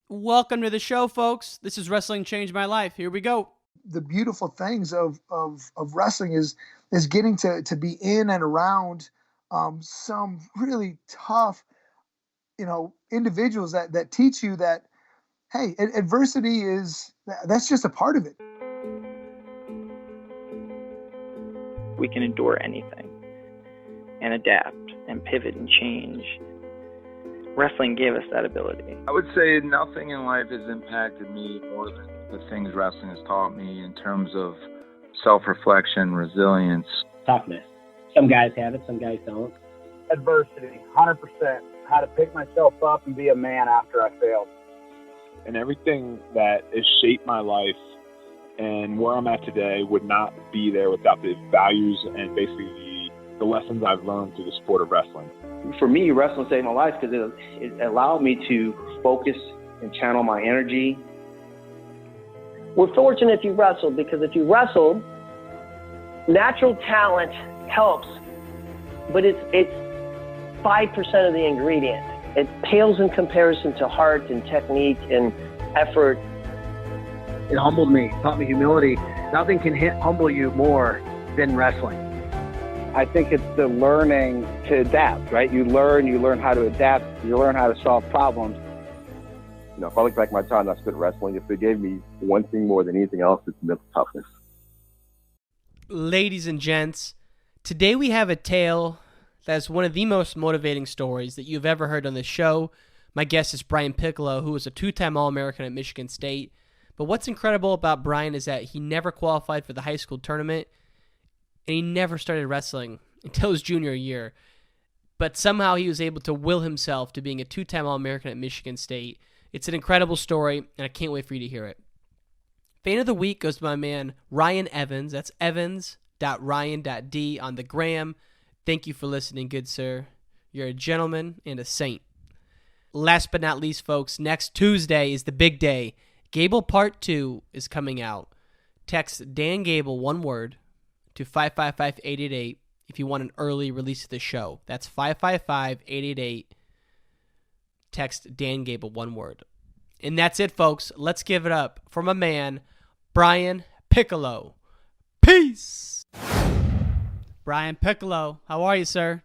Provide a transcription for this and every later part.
Welcome to the show, folks. This is Wrestling Changed My Life. Here we go. The beautiful things of wrestling is getting to be in and around some really tough, individuals that teach you that, hey, adversity that's just a part of it. We can endure anything and adapt and pivot and change. Wrestling gave us that ability. I would say nothing in life has impacted me more than the things wrestling has taught me in terms of self-reflection, resilience. Toughness. Some guys have it, some guys don't. Adversity, 100%. How to pick myself up and be a man after I failed. And everything that has shaped my life and where I'm at today would not be there without the values and basically the lessons I've learned through the sport of wrestling. For me, wrestling saved my life because it allowed me to focus and channel my energy. We're fortunate you wrestled, because if you wrestled, natural talent helps, but it's 5% of the ingredient. It pales in comparison to heart and technique and effort. It humbled me, taught me humility. Nothing can humble you more than wrestling. I think it's the learning to adapt, right? You learn how to adapt, you learn how to solve problems. If I look back at my time I spent wrestling, if it gave me one thing more than anything else, it's mental toughness. Ladies and gents, today we have a tale that's one of the most motivating stories that you've ever heard on this show. My guest is Brian Piccolo, who was a two-time All-American at Michigan State. But what's incredible about Brian is that he never qualified for the high school tournament, and he never started wrestling until his junior year. But somehow he was able to will himself to being a two-time All-American at Michigan State. It's an incredible story, and I can't wait for you to hear it. Fan of the Week goes to my man Ryan Evans. That's evans.ryan.d on the gram. Thank you for listening, good sir. You're a gentleman and a saint. Last but not least, folks, next Tuesday is the big day. Gable Part 2 is coming out. Text DanGable, one word, to 555-888 if you want an early release of the show. That's 555-888. Text DanGable, one word. And that's it, folks. Let's give it up for my man, Brian Piccolo. Peace! Brian Piccolo, how are you, sir?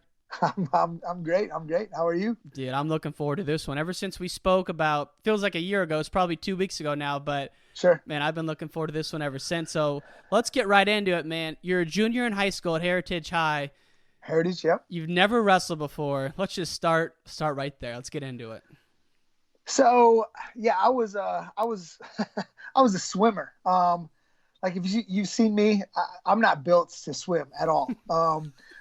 I'm great. How are you? Dude, I'm looking forward to this one. Ever since we spoke about, feels like a year ago, it's probably 2 weeks ago now, but sure, man, I've been looking forward to this one ever since. So let's get right into it, man. You're a junior in high school at Heritage High. Heritage, yep. You've never wrestled before. Let's just start right there. Let's get into it. So yeah, I was I was a swimmer. Like if you've seen me, I'm not built to swim at all.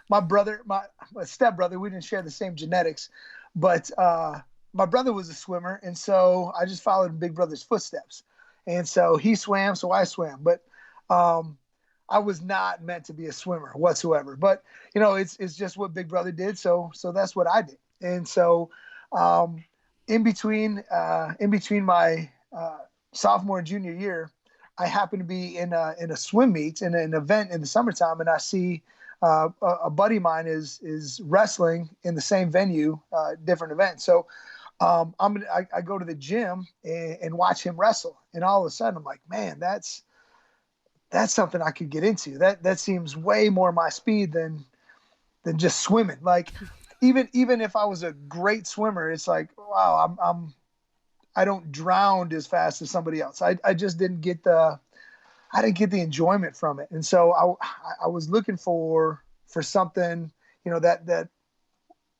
My brother, my stepbrother, we didn't share the same genetics, but my brother was a swimmer, and so I just followed in Big Brother's footsteps. And so he swam, so I swam. But I was not meant to be a swimmer whatsoever. But it's just what Big Brother did, so that's what I did. And so in between my sophomore and junior year, I happened to be in a swim meet in an event in the summertime, and I see a buddy of mine is wrestling in the same venue, different event. So I go to the gym and watch him wrestle, and all of a sudden I'm like, man, that's something I could get into. That seems way more my speed than just swimming. Like even if I was a great swimmer, it's like, wow, I don't drown as fast as somebody else. I just didn't get the enjoyment from it. And so I was looking for something, that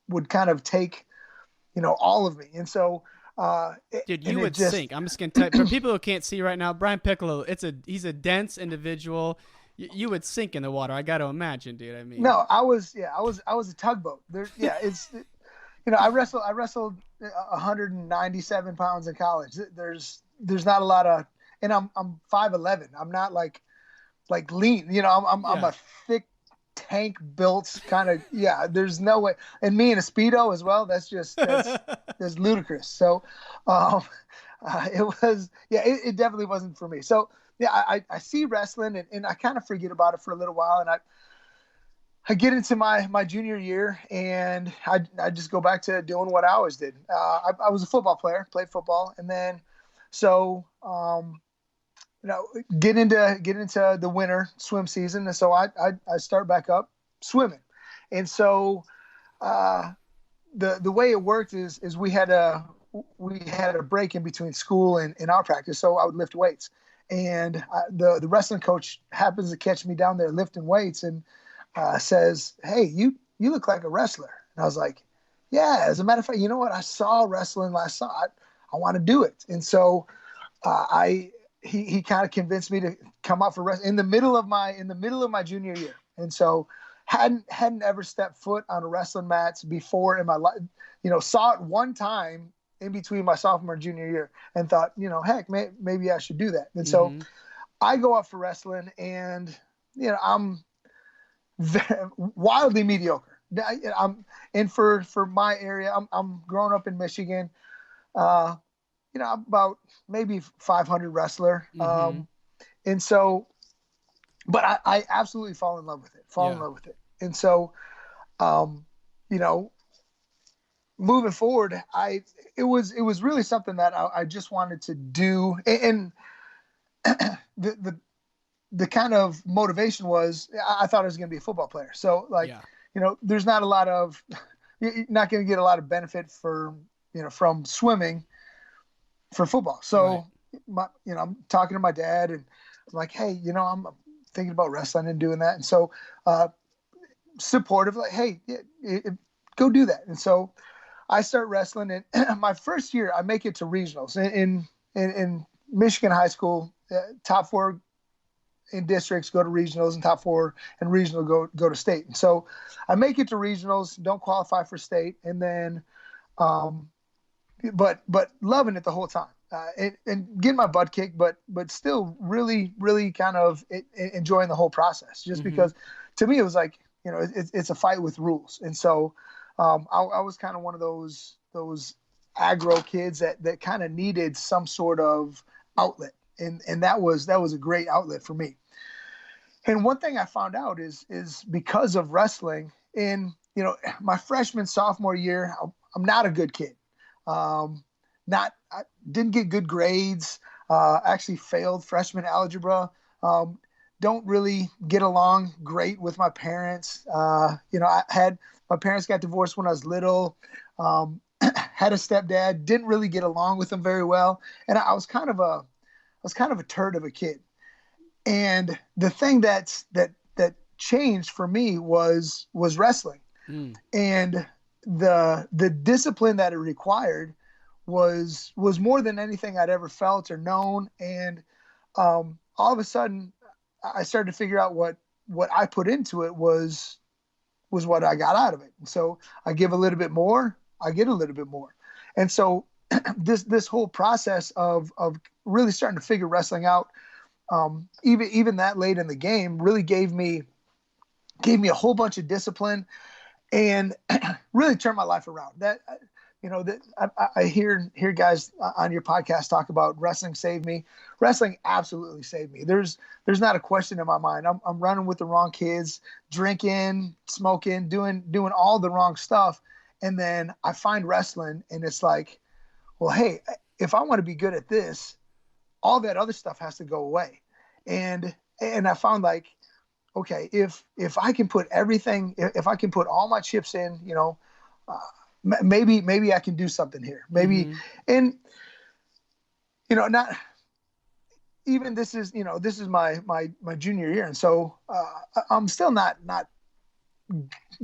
would kind of take, all of me. And so, dude, you would sink. I'm just going to tell you, for people who can't see right now, Brian Piccolo, he's a dense individual. You would sink in the water. I got to imagine, dude. I mean, no, I was a tugboat. I wrestled 197 pounds in college. There's not a lot of, and I'm 5'11". I'm not like lean, I'm a thick tank built kind of, there's no way. And me in a Speedo as well. That's ludicrous. So, it definitely wasn't for me. So yeah, I see wrestling and I kind of forget about it for a little while. And I get into my junior year, and I just go back to doing what I always did. I was a football player, played football, and then So, get into the winter swim season. And so I start back up swimming. And so, the way it worked is we had a break in between school and our practice. So I would lift weights, and the wrestling coach happens to catch me down there lifting weights and says, "Hey, you look like a wrestler." And I was like, "Yeah, as a matter of fact, you know what? I saw wrestling last night. I want to do it." And so he kind of convinced me to come out for wrestling in the middle of my junior year. And so hadn't ever stepped foot on a wrestling mats before in my life. Saw it one time in between my sophomore and junior year and thought, heck, maybe I should do that. And so I go out for wrestling, and I'm wildly mediocre. For my area, I'm growing up in Michigan. I'm about maybe 500 wrestler. And so, but I absolutely fall in love with it. And so, moving forward, it was really something that I just wanted to do. And the kind of motivation was, I thought I was going to be a football player. So there's not a lot of, you're not going to get a lot of benefit from swimming for football. So, I'm talking to my dad, and I'm like, "Hey, I'm thinking about wrestling and doing that." And so, supportive, like, "Hey, go do that." And so I start wrestling, and my first year I make it to regionals in Michigan high school. Top 4 in districts go to regionals, and top 4 in regional go to state. And so I make it to regionals, don't qualify for state, and then but loving it the whole time, and getting my butt kicked, but still really, really kind of enjoying the whole process, just because to me it was like, it's a fight with rules. And so I was kind of one of those aggro kids that kind of needed some sort of outlet, and that was a great outlet for me. And one thing I found out is because of wrestling in my freshman sophomore year, I'm not a good kid. I didn't get good grades. Actually failed freshman algebra. Don't really get along great with my parents. My parents got divorced when I was little. Had a stepdad. Didn't really get along with him very well, and I was kind of a turd of a kid. And the thing that changed for me was wrestling, and the discipline that it required was more than anything I'd ever felt or known. And all of a sudden, I started to figure out what I put into it was what I got out of it. And so I give a little bit more, I get a little bit more. And so this whole process of really starting to figure wrestling out, even that late in the game, really gave me a whole bunch of discipline, and really turned my life around. I hear guys on your podcast talk about wrestling saved me. Wrestling absolutely saved me. There's not a question in my mind. I'm running with the wrong kids, drinking, smoking, doing all the wrong stuff. And then I find wrestling, and it's like, well, hey, if I want to be good at this, all that other stuff has to go away. And I found, like, okay, if I can put everything, if I can put all my chips in, maybe I can do something here. Maybe, and not even this is my junior year, and so I'm still not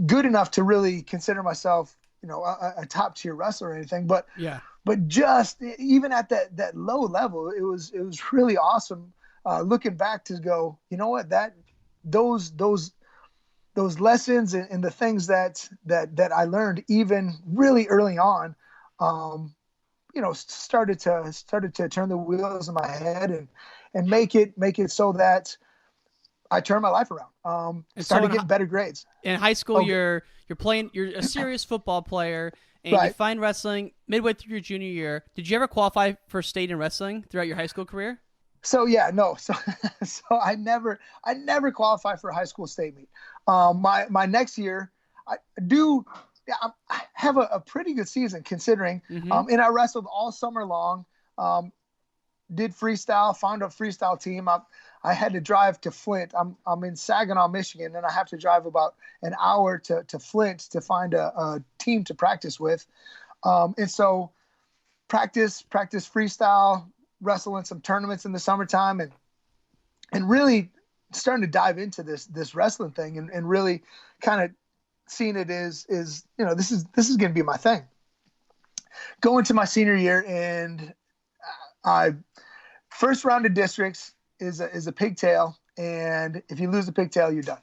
good enough to really consider myself a top tier wrestler or anything. But just even at that low level, it was really awesome. Looking back to go, you know what, those lessons and the things that I learned even really early on, started to turn the wheels in my head and make it so that I turned my life around. Started getting better grades. In high school, you're a serious football player, and you find wrestling midway through your junior year. Did you ever qualify for state in wrestling throughout your high school career? So I never qualified for a high school state meet. My next year, I have a pretty good season considering, and I wrestled all summer long. did freestyle, found a freestyle team. I had to drive to Flint. I'm in Saginaw, Michigan, and I have to drive about an hour to Flint to find a team to practice with. And so practice freestyle, wrestle in some tournaments in the summertime, and really starting to dive into this wrestling thing and really kind of seeing it is this is going to be my thing. Go into my senior year, and I first round of districts is a pigtail, and if you lose the pigtail, you're done.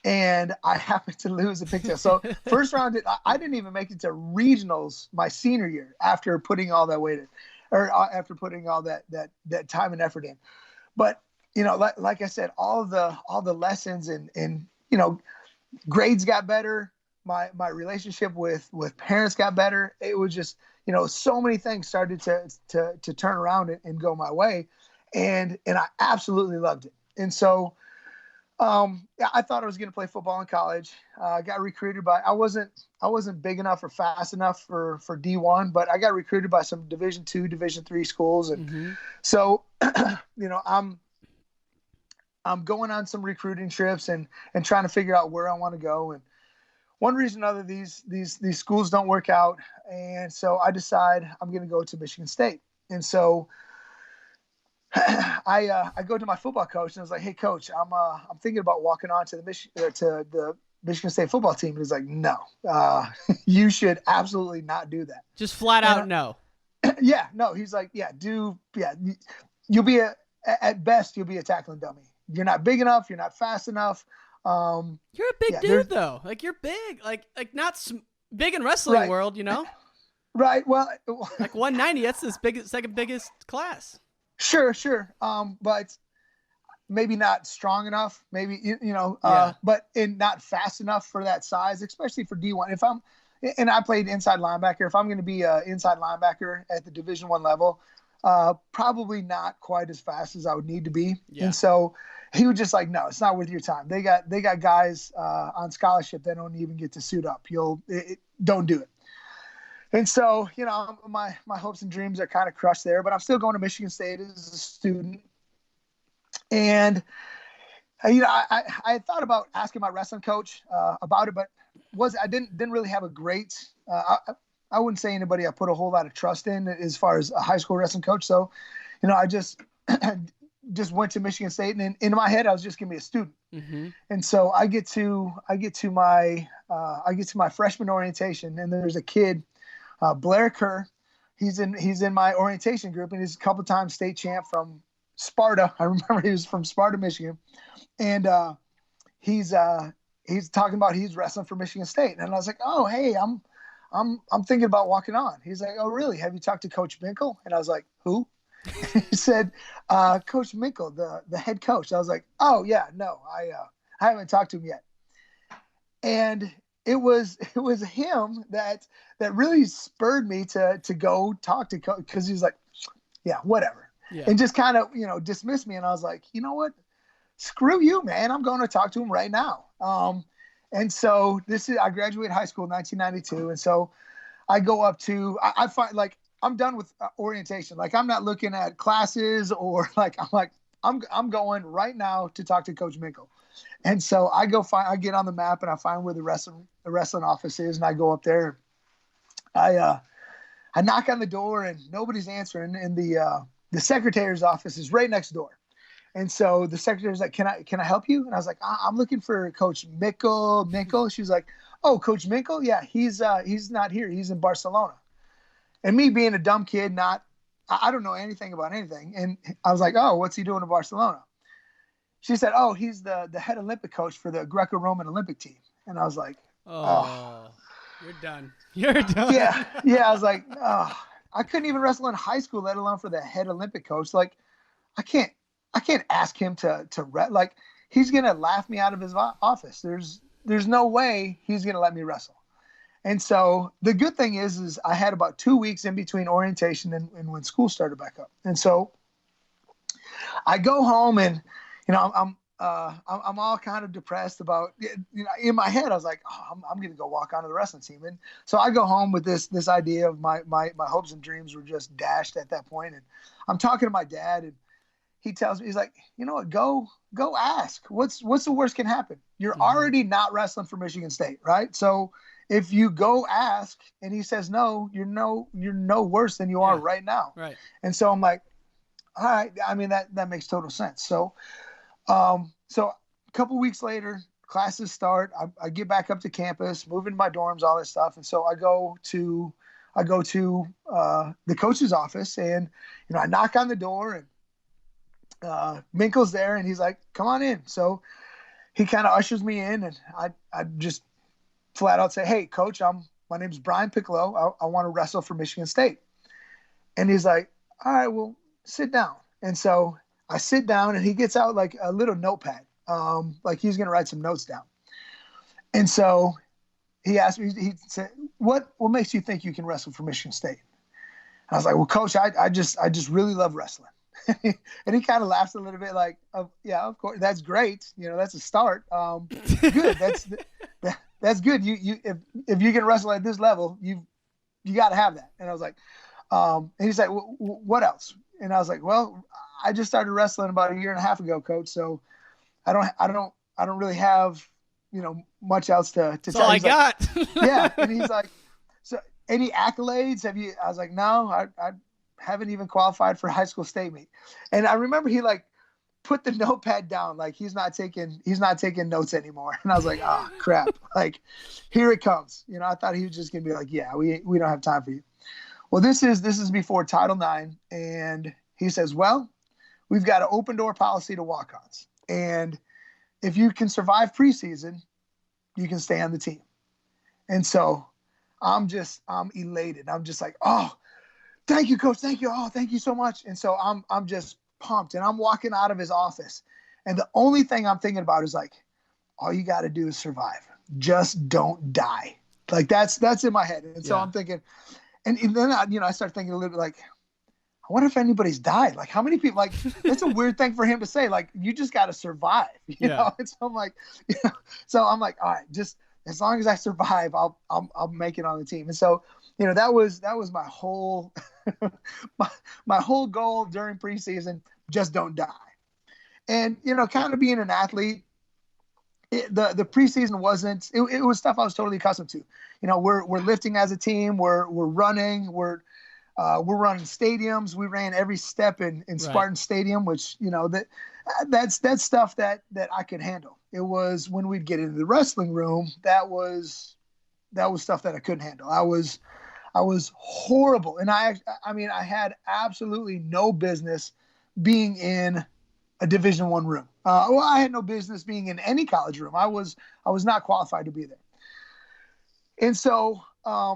And I happened to lose the pigtail. So first round, I didn't even make it to regionals my senior year after putting all that weight in, or after putting all that time and effort in. But like I said, all the lessons and grades got better. My relationship with parents got better. It was just, so many things started to turn around and go my way. And I absolutely loved it. And so, I thought I was going to play football in college. I got recruited by, I wasn't big enough or fast enough for D1, but I got recruited by some Division II, Division III schools. And so, I'm going on some recruiting trips and trying to figure out where I want to go. And one reason or another, these schools don't work out. And so I decide I'm going to go to Michigan State. And so I go to my football coach and I was like, "Hey coach, I'm thinking about walking on to the Michigan State football team." And he's like, "No, you should absolutely not do that." Just flat out no. Yeah, no. He's like, you'll be at best you'll be a tackling dummy. You're not big enough. You're not fast enough. You're a big dude though. Like you're big, like not big in wrestling world, Right. Well, like 190. That's the second biggest class. Sure. But maybe not strong enough. Maybe but not fast enough for that size, especially for D1. And I played inside linebacker. If I'm going to be an inside linebacker at the Division I level, probably not quite as fast as I would need to be. Yeah. And so he was just like, "No, it's not worth your time. They got guys on scholarship that don't even get to suit up. Don't do it." And so, my hopes and dreams are kind of crushed there, but I'm still going to Michigan State as a student. And, I thought about asking my wrestling coach about it, but I didn't really have a great, I wouldn't say anybody I put a whole lot of trust in as far as a high school wrestling coach. So, I just went to Michigan State, and in my head, I was just going to be a student. Mm-hmm. And so I get to my freshman orientation, and there's a kid, Blair Kerr. He's in my orientation group, and he's a couple times state champ from Sparta. I remember he was from Sparta, Michigan, and he's talking about he's wrestling for Michigan State, and I was like, "Oh, hey, I'm thinking about walking on." He's like, "Oh, really? Have you talked to Coach Minkle?" And I was like, "Who?" He said, "Coach Minkle, the head coach." I was like, "Oh yeah, no, I haven't talked to him yet." And it was him that really spurred me to go talk to coach, because he's like, "Yeah, whatever," and just kind of dismissed me. And I was like, "You know what? Screw you, man! I'm going to talk to him right now." And so I graduated high school in 1992, and so I go up to I find like I'm done with orientation. Like I'm not looking at classes or I'm going right now to talk to Coach Minkle. And so I get on the map and I find where the wrestling office is, and I go up there. I knock on the door and nobody's answering, and the secretary's office is right next door. And so the secretary's like, "Can I help you?" And I was like, "I'm looking for Coach Minkle." She was like, "Oh, Coach Minkle? Yeah, he's not here. He's in Barcelona." And me being a dumb kid, I don't know anything about anything. And I was like, "Oh, what's he doing in Barcelona?" She said, "Oh, he's the head Olympic coach for the Greco-Roman Olympic team." And I was like, "Oh, you're done. You're done." Yeah. I was like, "Oh, I couldn't even wrestle in high school, let alone for the head Olympic coach. Like, I can't ask him to like, he's going to laugh me out of his office. There's no way he's going to let me wrestle." And so the good thing is I had about 2 weeks in between orientation and when school started back up. And so I go home and, I'm I'm all kind of depressed about, in my head, I was like, oh, I'm going to go walk onto the wrestling team. And so I go home with this idea of my hopes and dreams were just dashed at that point. And I'm talking to my dad, and he tells me, he's like, you know what, go ask. What's the worst can happen? You're already not wrestling for Michigan State, right? So if you go ask and he says no, you're no worse than you are right now. Right. And so I'm like, all right. I mean, that makes total sense. So a couple weeks later, classes start. I get back up to campus, move into my dorms, all this stuff. And so I go to the coach's office, and I knock on the door, and Minkle's there, and he's like, "Come on in." So he kind of ushers me in, and I just flat out say, "Hey, coach, my name's Brian Piccolo. I want to wrestle for Michigan State." And he's like, "All right, well, sit down." And so I sit down, and he gets out like a little notepad, like he's going to write some notes down. And so he asked me, he said, what makes you think you can wrestle for Michigan State? And I was like, well, coach, I just really love wrestling. And he kind of laughs a little bit like, yeah, of course, that's great. That's a start. Good. That's good. If you can wrestle at this level, you got to have that. And I was like, and he's like, what else? And I was like, well, I just started wrestling about 1.5 years ago, coach. So I don't really have, much else to That's tell. all I got. Yeah. And he's like, so any accolades? Have you? I was like, no, I haven't even qualified for high school state meet. And I remember he like put the notepad down, like he's not taking notes anymore. And I was like, oh crap. Like, here it comes. I thought he was just going to be like, yeah, we don't have time for you. Well, this is before Title IX. And he says, well, we've got an open door policy to walk-ons. And if you can survive preseason, you can stay on the team. And so I'm elated. I'm just like, oh, thank you, coach. Thank you. Oh, thank you so much. And so I'm just pumped, and I'm walking out of his office. And the only thing I'm thinking about is like, all you got to do is survive. Just don't die. Like that's in my head. And so I'm thinking, and then I start thinking a little bit like, I wonder if anybody's died. Like, how many people? Like, that's a weird thing for him to say. Like, you just got to survive, you know. And so I'm like, so I'm like, all right, just as long as I survive, I'll make it on the team. And so, that was my whole my whole goal during preseason. Just don't die. And kind of being an athlete, the preseason wasn't. It was stuff I was totally accustomed to. We're lifting as a team. We're running. We're running stadiums. We ran every step in Spartan Stadium, which, that's stuff that I could handle. It was when we'd get into the wrestling room, that was stuff that I couldn't handle. I was horrible. And I had absolutely no business being in a Division I room. I had no business being in any college room. I was not qualified to be there. And so, I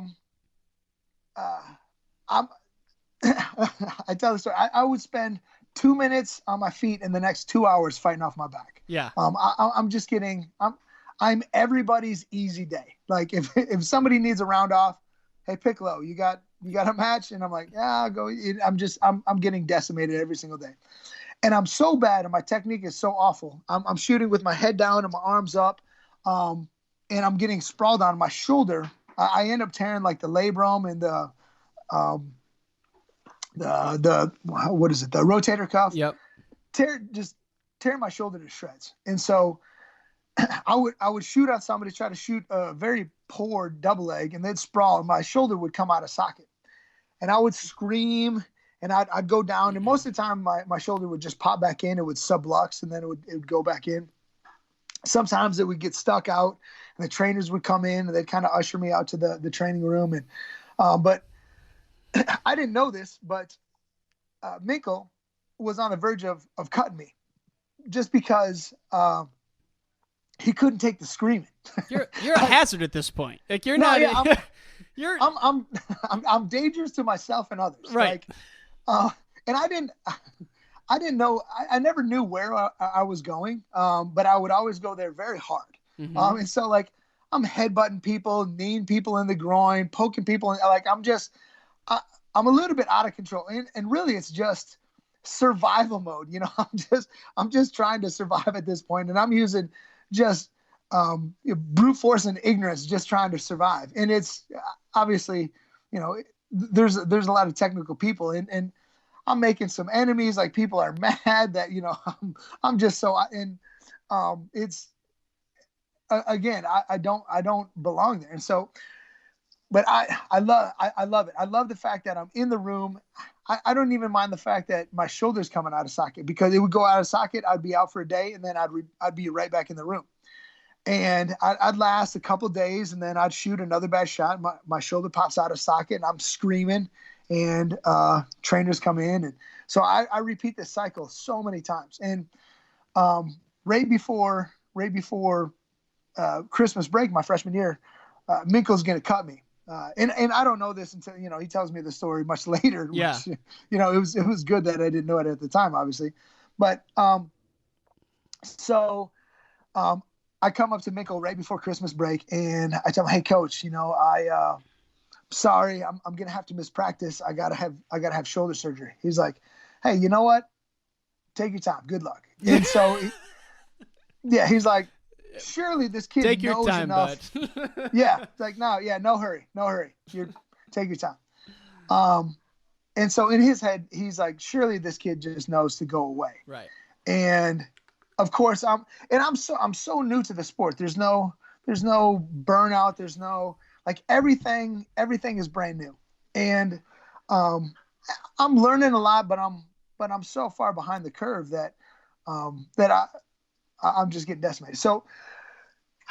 tell the story. I would spend 2 minutes on my feet and the next 2 hours fighting off my back. Yeah. I'm just kidding. I'm everybody's easy day. Like if somebody needs a round off, hey Piccolo, you got a match? And I'm like, yeah, I'll go. I'm getting decimated every single day. And I'm so bad, and my technique is so awful. I'm shooting with my head down and my arms up, and I'm getting sprawled on my shoulder. I end up tearing like the labrum and the what is it? The rotator cuff. Yep. Tearing my shoulder to shreds. And so I would shoot on somebody, try to shoot a very poor double leg, and they'd sprawl, and my shoulder would come out of socket. And I would scream, and I'd go down, and most of the time my shoulder would just pop back in. It would sublux, and then it would go back in. Sometimes it would get stuck out, and the trainers would come in, and they'd kind of usher me out to the training room. And but I didn't know this, but Minkle was on the verge of cutting me just because he couldn't take the screaming. You're a hazard at this point. Like you're not. Yeah, I'm dangerous to myself and others. Right. Like, and I didn't know. I never knew where I was going. But I would always go there very hard. Mm-hmm. And so like I'm headbutting people, kneeing people in the groin, poking people. Like I'm a little bit out of control. And really it's just survival mode. You know, I'm just trying to survive at this point, and I'm using just brute force and ignorance, just trying to survive. And it's obviously, you know, there's a lot of technical people, and I'm making some enemies. Like, people are mad that, you know, I'm just so, and it's again, I don't belong there. And so, but I love it. I love the fact that I'm in the room. I don't even mind the fact that my shoulder's coming out of socket, because it would go out of socket. I'd be out for a day, and then I'd be right back in the room. And I'd last a couple of days, and then I'd shoot another bad shot. My shoulder pops out of socket, and I'm screaming, and trainers come in. And so I repeat this cycle so many times. And right before Christmas break, my freshman year, Minko's going to cut me. And I don't know this until, you know, he tells me the story much later. Yeah. Which, you know, it was good that I didn't know it at the time, obviously. But I come up to Minko right before Christmas break, and I tell him, "Hey, coach, you know, sorry, I'm gonna have to miss practice. I gotta have shoulder surgery." He's like, "Hey, you know what? Take your time. Good luck." And so, he's like, "Surely this kid take knows your time, enough." bud. Yeah, it's like, no hurry. Take your time. And so in his head, he's like, surely this kid just knows to go away. Right. And of course, I'm so new to the sport. There's no burnout. There's no, like, everything is brand new. And I'm learning a lot, but I'm so far behind the curve that I'm just getting decimated. So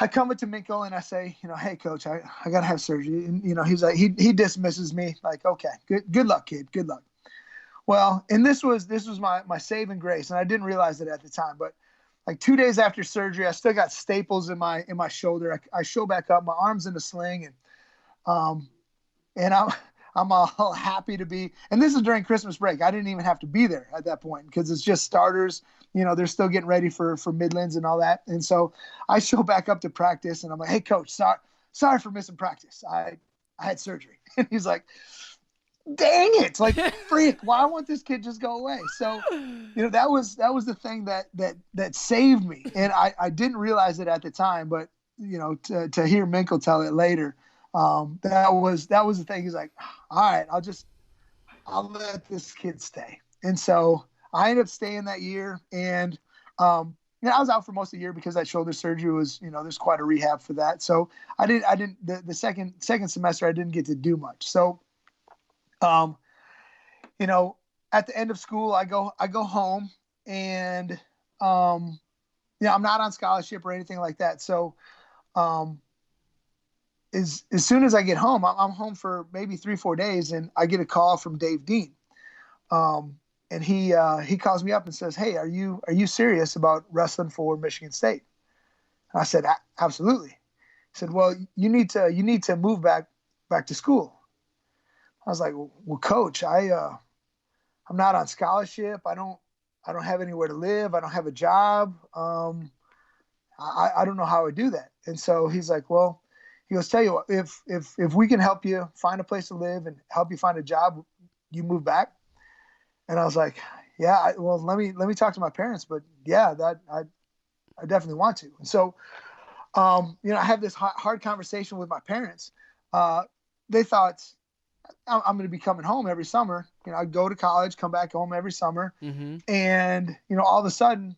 I come up to Minko and I say, you know, "Hey, coach, I got to have surgery." And, you know, he's like, he dismisses me like, "Okay, good luck, kid. Good luck." Well, and this was my saving grace. And I didn't realize it at the time, but like 2 days after surgery, I still got staples in my shoulder. I show back up, my arm's in a sling, and I'm all happy to be. And this is during Christmas break. I didn't even have to be there at that point, because it's just starters. You know, they're still getting ready for Midlands and all that. And so I show back up to practice, and I'm like, "Hey, coach, sorry for missing practice. I had surgery." And he's like, "Dang it. Like, freak, why won't this kid just go away?" So, you know, that was the thing that saved me. And I didn't realize it at the time, but, you know, to hear Minko tell it later, that was the thing. He's like, "All right, I'll let this kid stay." And so I ended up staying that year. And, you know, I was out for most of the year because that shoulder surgery was, you know, there's quite a rehab for that. So the second semester, I didn't get to do much. So, you know, at the end of school, I go home, and, you know, I'm not on scholarship or anything like that. So, as soon as I get home, I'm home for maybe 3-4 days, and I get a call from Dave Dean. And he calls me up and says, "Hey, are you serious about wrestling for Michigan State?" And I said, "Absolutely." He said, "Well, you need to move back to school." I was like, "Well, coach, I'm not on scholarship. I don't have anywhere to live. I don't have a job. I don't know how I do that." And so he's like, "Well," he goes, "Tell you what, if we can help you find a place to live and help you find a job, you move back." And I was like, "Yeah, well, let me talk to my parents, but yeah, that I definitely want to." And so, you know, I have this hard conversation with my parents. They thought I'm going to be coming home every summer. You know, I'd go to college, come back home every summer. Mm-hmm. And, you know, all of a sudden,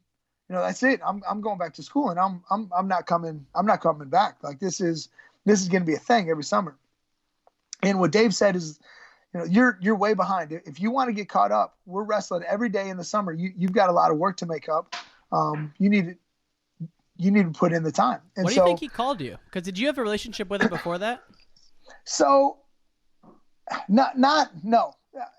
you know, that's it. I'm going back to school, and I'm not coming back. Like, this is going to be a thing every summer. And what Dave said is, you know, you're way behind. If you want to get caught up, we're wrestling every day in the summer. You've got a lot of work to make up. You need to put in the time. And what do you think he called you? Because did you have a relationship with him before that? So, no.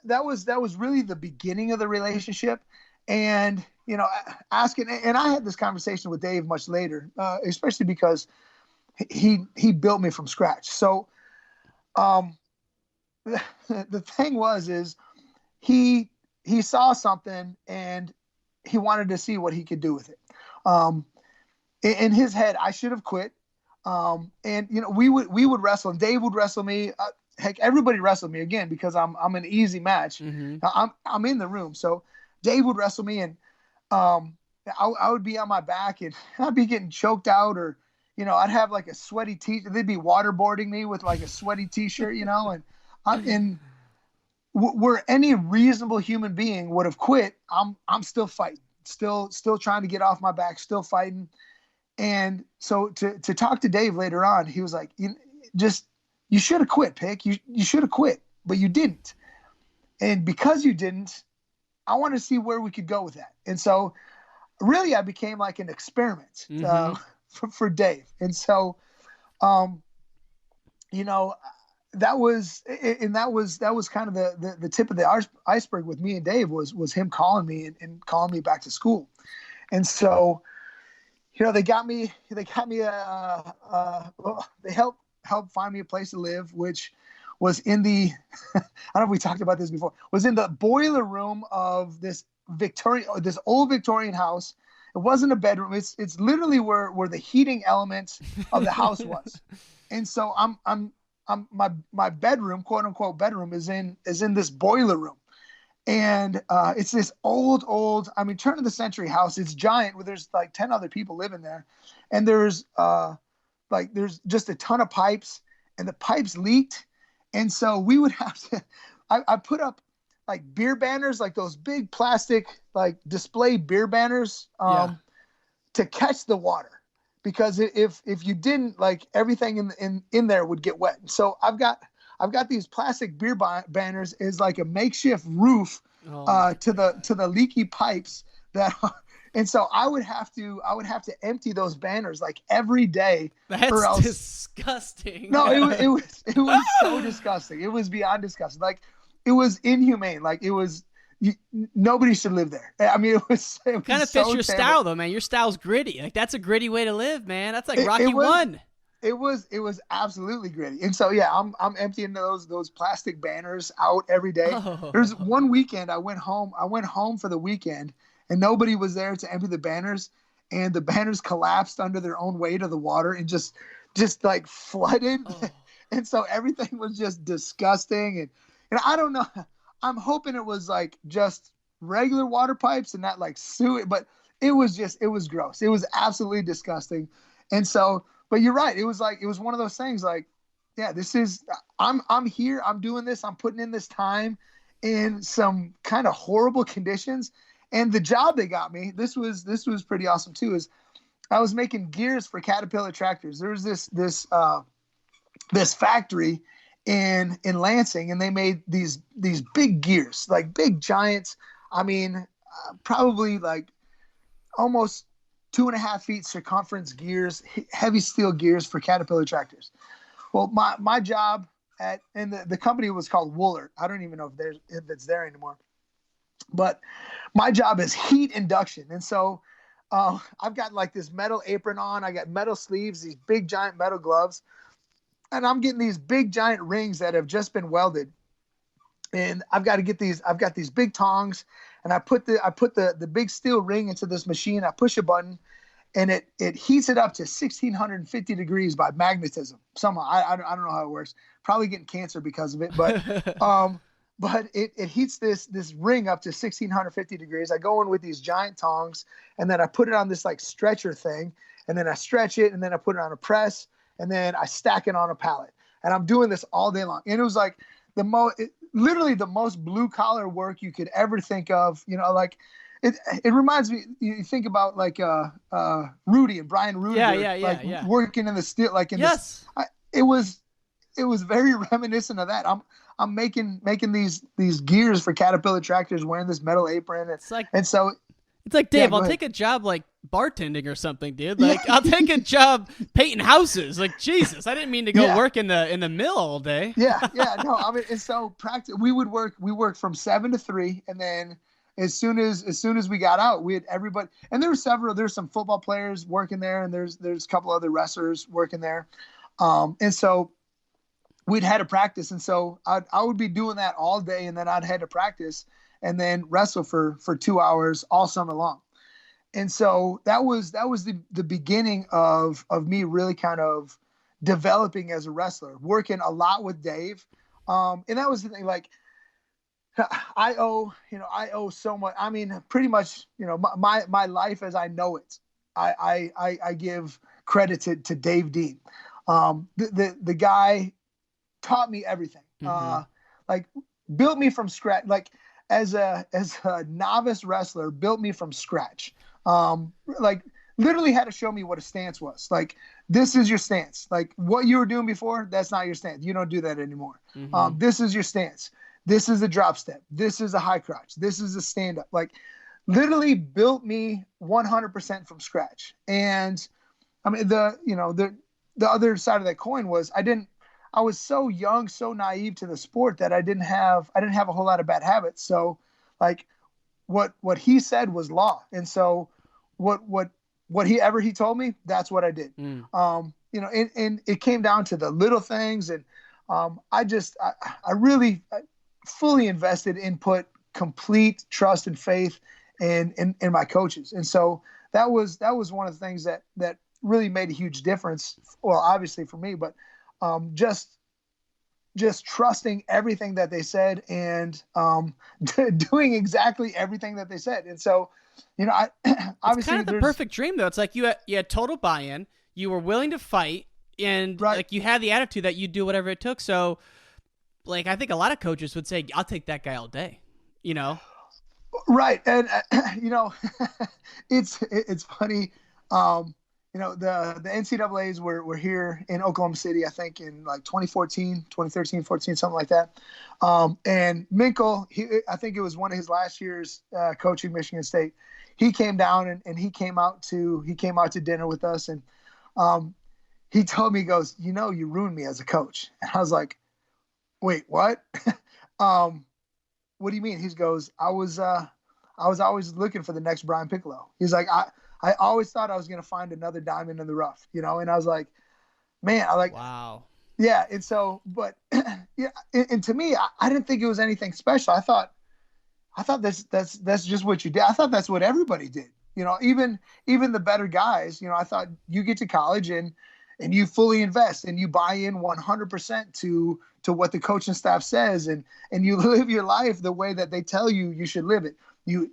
That was really the beginning of the relationship. And, you know, asking, and I had this conversation with Dave much later, especially because he built me from scratch. So, the thing is he saw something, and he wanted to see what he could do with it. In his head, I should have quit. And, you know, we would wrestle, and Dave would wrestle me. Heck, everybody wrestled me again, because I'm an easy match. Mm-hmm. I'm in the room. So Dave would wrestle me, and I would be on my back, and I'd be getting choked out, or I'd have like a sweaty t-shirt. They'd be waterboarding me with like a sweaty t-shirt, and where any reasonable human being would have quit, I'm still fighting, still trying to get off my back, still fighting. And so to talk to Dave later on, he was like, you should have quit, Pick. You should have quit, but you didn't. And because you didn't, I want to see where we could go with that. And so really I became like an experiment for Dave. And so, that was kind of the tip of the iceberg with me and Dave was him calling me and calling me back to school. And so, they helped find me a place to live, which was in the, I don't know if we talked about this before, was in the boiler room of this old Victorian house. It wasn't a bedroom. It's literally where the heating element of the house was. And so my bedroom, quote unquote bedroom, is in this boiler room. And it's this old, turn of the century house. It's giant, where there's like 10 other people living there. And there's just a ton of pipes, and the pipes leaked. And so we would have to, I put up like beer banners, like those big plastic, like display beer banners to catch the water. Because if you didn't, like, everything in there would get wet. So I've got these plastic beer banners as like a makeshift roof to the leaky pipes and so I would have to empty those banners like every day. That's disgusting. No, it was so disgusting. It was beyond disgusting. Like, it was inhumane. Like, it was. Nobody should live there. It was kind of fits your style, though, man. Your style's gritty. Like, that's a gritty way to live, man. That's like Rocky 1. It was absolutely gritty. And so, yeah, I'm emptying those plastic banners out every day. Oh. There's one weekend I went home for the weekend, and nobody was there to empty the banners, and the banners collapsed under their own weight of the water and just like flooded. Oh. And so everything was just disgusting. And I don't know. I'm hoping it was like just regular water pipes and not like sewage, but it was gross. It was absolutely disgusting. And so, but you're right. It was one of those things like, yeah, I'm here, I'm doing this, I'm putting in this time in some kind of horrible conditions. And the job they got me, this was pretty awesome too, is I was making gears for Caterpillar tractors. There was this factory in Lansing, and they made these big gears, like big giants. Probably like almost 2.5 feet circumference gears, heavy steel gears for Caterpillar tractors. Well, my job and the company was called Woolert. I don't even know if it's there anymore. But my job is heat induction. And so I've got like this metal apron on. I got metal sleeves, these big giant metal gloves. And I'm getting these big giant rings that have just been welded. And I've got these big tongs, and I put the big steel ring into this machine. I push a button, and it heats it up to 1,650 degrees by magnetism. Somehow, I don't know how it works. Probably getting cancer because of it, but it heats this ring up to 1,650 degrees. I go in with these giant tongs, and then I put it on this like stretcher thing, and then I stretch it, and then I put it on a press, and then I stack it on a pallet. And I'm doing this all day long. And it was like literally the most blue collar work you could ever think of. Like it reminds me, you think about like Rudy and Brian Rudy, working in the steel, like in this. It was very reminiscent of that. I'm making these gears for Caterpillar tractors, wearing this metal apron. It's like, Dave, I'll take a job like bartending or something, dude. Like, I'll take a job painting houses. Like, Jesus, I didn't mean to go work in the mill all day. No, and so we work from 7 to 3, and then as soon as we got out, we had everybody, and there's some football players working there, and there's a couple other wrestlers working there, and so we'd had a practice, and so I would be doing that all day, and then I'd head to practice and then wrestle for 2 hours all summer long. And so that was the beginning of me really kind of developing as a wrestler, working a lot with Dave. And that was the thing, like, I owe so much. I mean, pretty much, my life as I know it, I give credit to Dave Dean. The guy taught me everything. Like built me from scratch. Like as a novice wrestler, built me from scratch. Like literally had to show me what a stance was. Like, this is your stance. Like what you were doing before, that's not your stance. You don't do that anymore. This is your stance. This is a drop step. This is a high crotch. This is a stand up. Like literally built me 100% from scratch. And I mean, the other side of that coin was I was so young, so naive to the sport that I didn't have a whole lot of bad habits. So like what he said was law. And so what he told me, that's what I did. And it came down to the little things. And I really fully invested and put complete trust and faith in my coaches. And so that was one of the things that really made a huge difference. Well, obviously for me, but just trusting everything that they said and doing exactly everything that they said. And so, I obviously it's kind of the perfect dream though. It's like you had total buy-in, you were willing to fight, and like you had the attitude that you'd do whatever it took. So like, I think a lot of coaches would say, I'll take that guy all day, Right. And, it's funny. The NCAAs were here in Oklahoma City, I think in like 2013, 14, something like that. And Minkle, I think it was one of his last years coaching Michigan State. He came down and he came out to dinner with us. And he told me, he goes, you ruined me as a coach. And I was like, wait, what? What do you mean? He goes, I was always looking for the next Brian Piccolo. He's like, I always thought I was going to find another diamond in the rough, and I was like, man, wow. Yeah. And so, but yeah. And to me, I didn't think it was anything special. I thought that's just what you did. I thought that's what everybody did, even the better guys, I thought you get to college and you fully invest and you buy in 100% to what the coaching staff says. And you live your life the way that they tell you should live it. You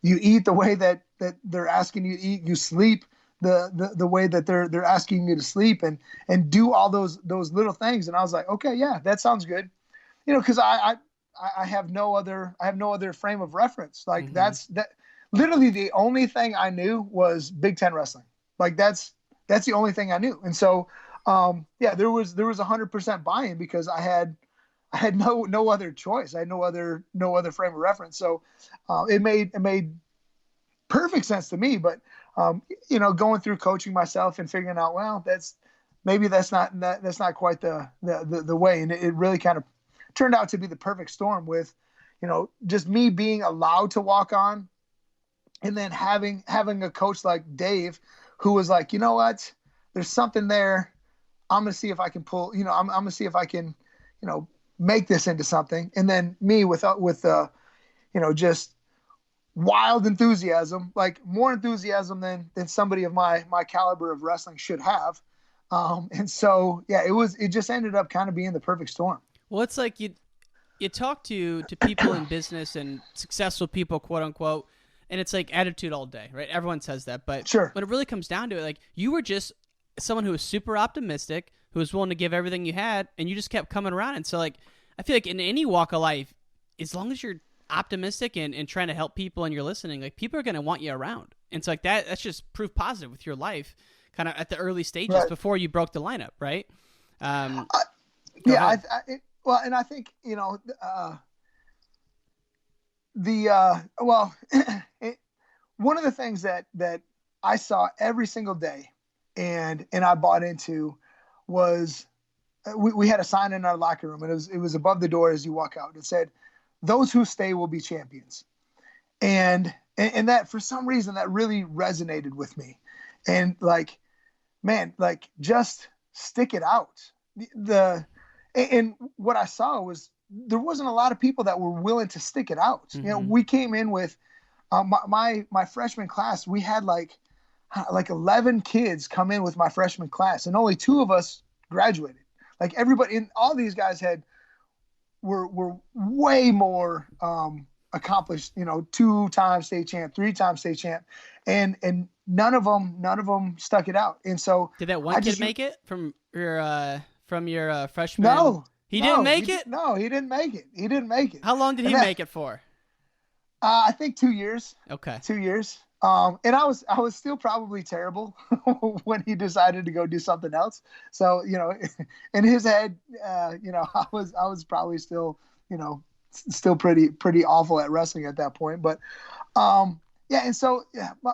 eat the way that they're asking you to eat. You sleep the way that they're asking you to sleep, and do all those little things. And I was like, okay, yeah, that sounds good. Cause I have no other frame of reference. Like that literally the only thing I knew was Big Ten wrestling. Like that's the only thing I knew. And so, there was 100% buy-in because I had no other choice. I had no other frame of reference. So it made perfect sense to me. But going through coaching myself and figuring out, well, that's not quite the way. And it really kind of turned out to be the perfect storm with, just me being allowed to walk on, and then having a coach like Dave, who was like, you know what, there's something there. I'm gonna see if I can pull. I'm gonna see if I can, make this into something. And then me with just wild enthusiasm, like more enthusiasm than somebody of my caliber of wrestling should have. And so, yeah, it just ended up kind of being the perfect storm. Well, it's like you talk to people in business and successful people, quote unquote, and it's like attitude all day, right? Everyone says that, but sure, when it really comes down to it, like you were just someone who was super optimistic, who was willing to give everything you had, and you just kept coming around. And so, like, I feel like in any walk of life, as long as you're optimistic and trying to help people and you're listening, like, people are going to want you around. And so, like, that's just proof positive with your life, kind of at the early stages, right, before you broke the lineup, right? And I think, one of the things that I saw every single day and I bought into was we had a sign in our locker room, and it was above the door as you walk out. It said, "Those who stay will be champions." And that, for some reason, that really resonated with me. And like, man, like, just stick it out. And what I saw was there wasn't a lot of people that were willing to stick it out. Mm-hmm. We came in with my freshman class. We had like 11 kids come in with my freshman class, and only 2 of us graduated. Like, everybody, and all these guys had were way more accomplished, 2-time state champ, 3-time state champ, and none of them stuck it out. And so did that one kid make it from your freshman? No, he didn't make it. No, he didn't make it. He didn't make it. How long did he make it for? I think 2 years. Okay, 2 years. And I was still probably terrible when he decided to go do something else. So, in his head, I was probably still, still pretty awful at wrestling at that point. But, and so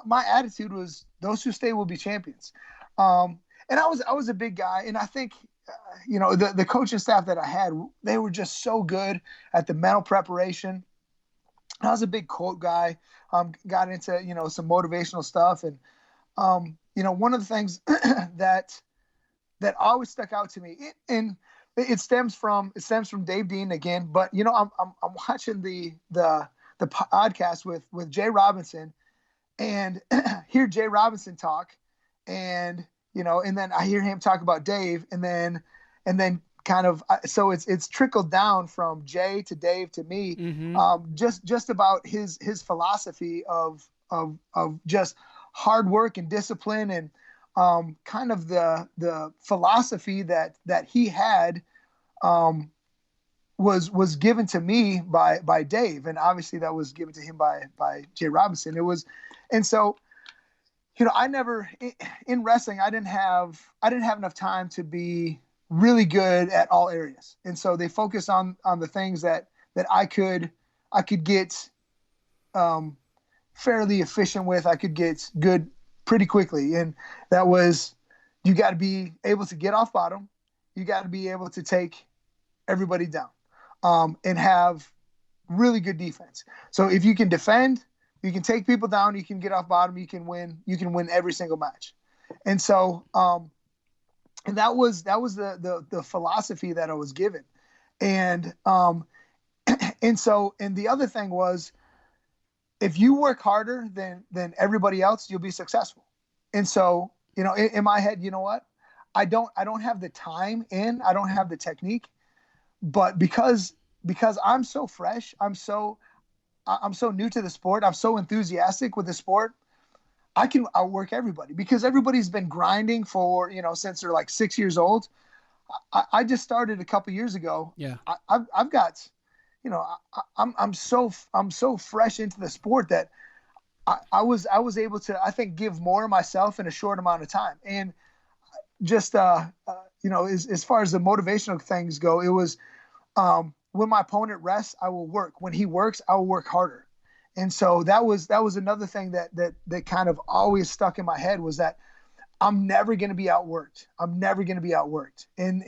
my attitude was those who stay will be champions. And I was a big guy, and I think, the coaching staff that I had, they were just so good at the mental preparation. I was a big quote guy. Got into, some motivational stuff. And, one of the things that always stuck out to me, and it stems from Dave Dean again, but, I'm watching the podcast with Jay Robinson, and hear Jay Robinson talk, and, and then I hear him talk about Dave, and then kind of, so it's trickled down from Jay to Dave to me, just about his philosophy of just hard work and discipline, and kind of the philosophy that he had was given to me by Dave, and obviously that was given to him by Jay Robinson. It was, and so, I never in wrestling, I didn't have enough time to be really good at all areas. And so they focus on the things that I could get fairly efficient with. I could get good pretty quickly. And that was, you got to be able to get off bottom. You got to be able to take everybody down, and have really good defense. So if you can defend, you can take people down, you can get off bottom, you can win every single match. And so, and that was the philosophy that I was given. And, and the other thing was, if you work harder than everybody else, you'll be successful. And so, in my head, you know what? I don't have the time I don't have the technique, but because I'm so fresh, I'm so new to the sport, I'm so enthusiastic with the sport, I can outwork everybody, because everybody's been grinding for, since they're like 6 years old. I just started a couple years ago. Yeah. I've got, I'm so fresh into the sport that I was able to, I think, give more of myself in a short amount of time. And just, as far as the motivational things go, it was, when my opponent rests, I will work. When he works, I will work harder. And so that was another thing that kind of always stuck in my head, was that I'm never going to be outworked. I'm never going to be outworked. And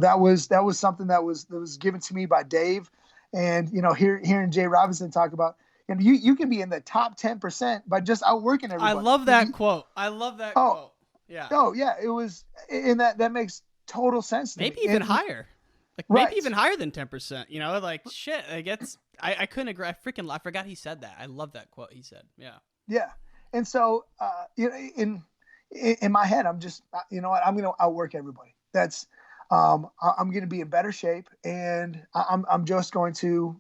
that was something that was given to me by Dave. And, hearing Jay Robinson talk about, you can be in the top 10% by just outworking everybody. I love that quote. Quote. Yeah. Oh yeah. It was, and that makes total sense to maybe me. Even higher. Like maybe even higher than 10%, like shit, I couldn't agree. I forgot he said that. I love that quote he said. Yeah. Yeah. And so, in my head, I'm just, I'm going to outwork everybody. That's, I'm going to be in better shape, and I'm just going to,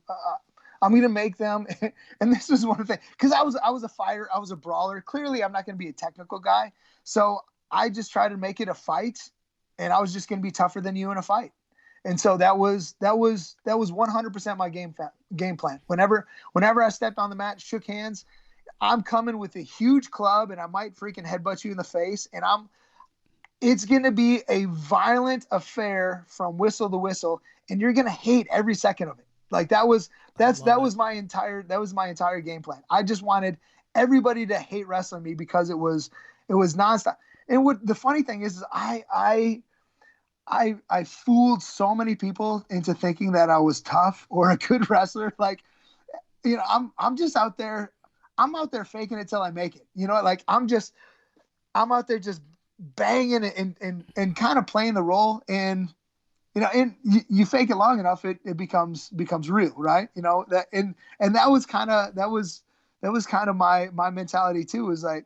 I'm going to make them. And this is one of the things, because I was a fighter. I was a brawler. Clearly I'm not going to be a technical guy. So I just try to make it a fight, and I was just going to be tougher than you in a fight. And so that was 100% my game plan. Whenever I stepped on the mat, shook hands, I'm coming with a huge club, and I might freaking headbutt you in the face. And it's going to be a violent affair from whistle to whistle, and you're going to hate every second of it. Like that was my entire game plan. I just wanted everybody to hate wrestling me, because it was nonstop. And what the funny thing is I fooled so many people into thinking that I was tough or a good wrestler. Like, I'm just out there. I'm out there faking it till I make it. Like I'm out there just banging it and kind of playing the role. And, and you fake it long enough, it becomes real. Right. And that was kind of my mentality too, is like,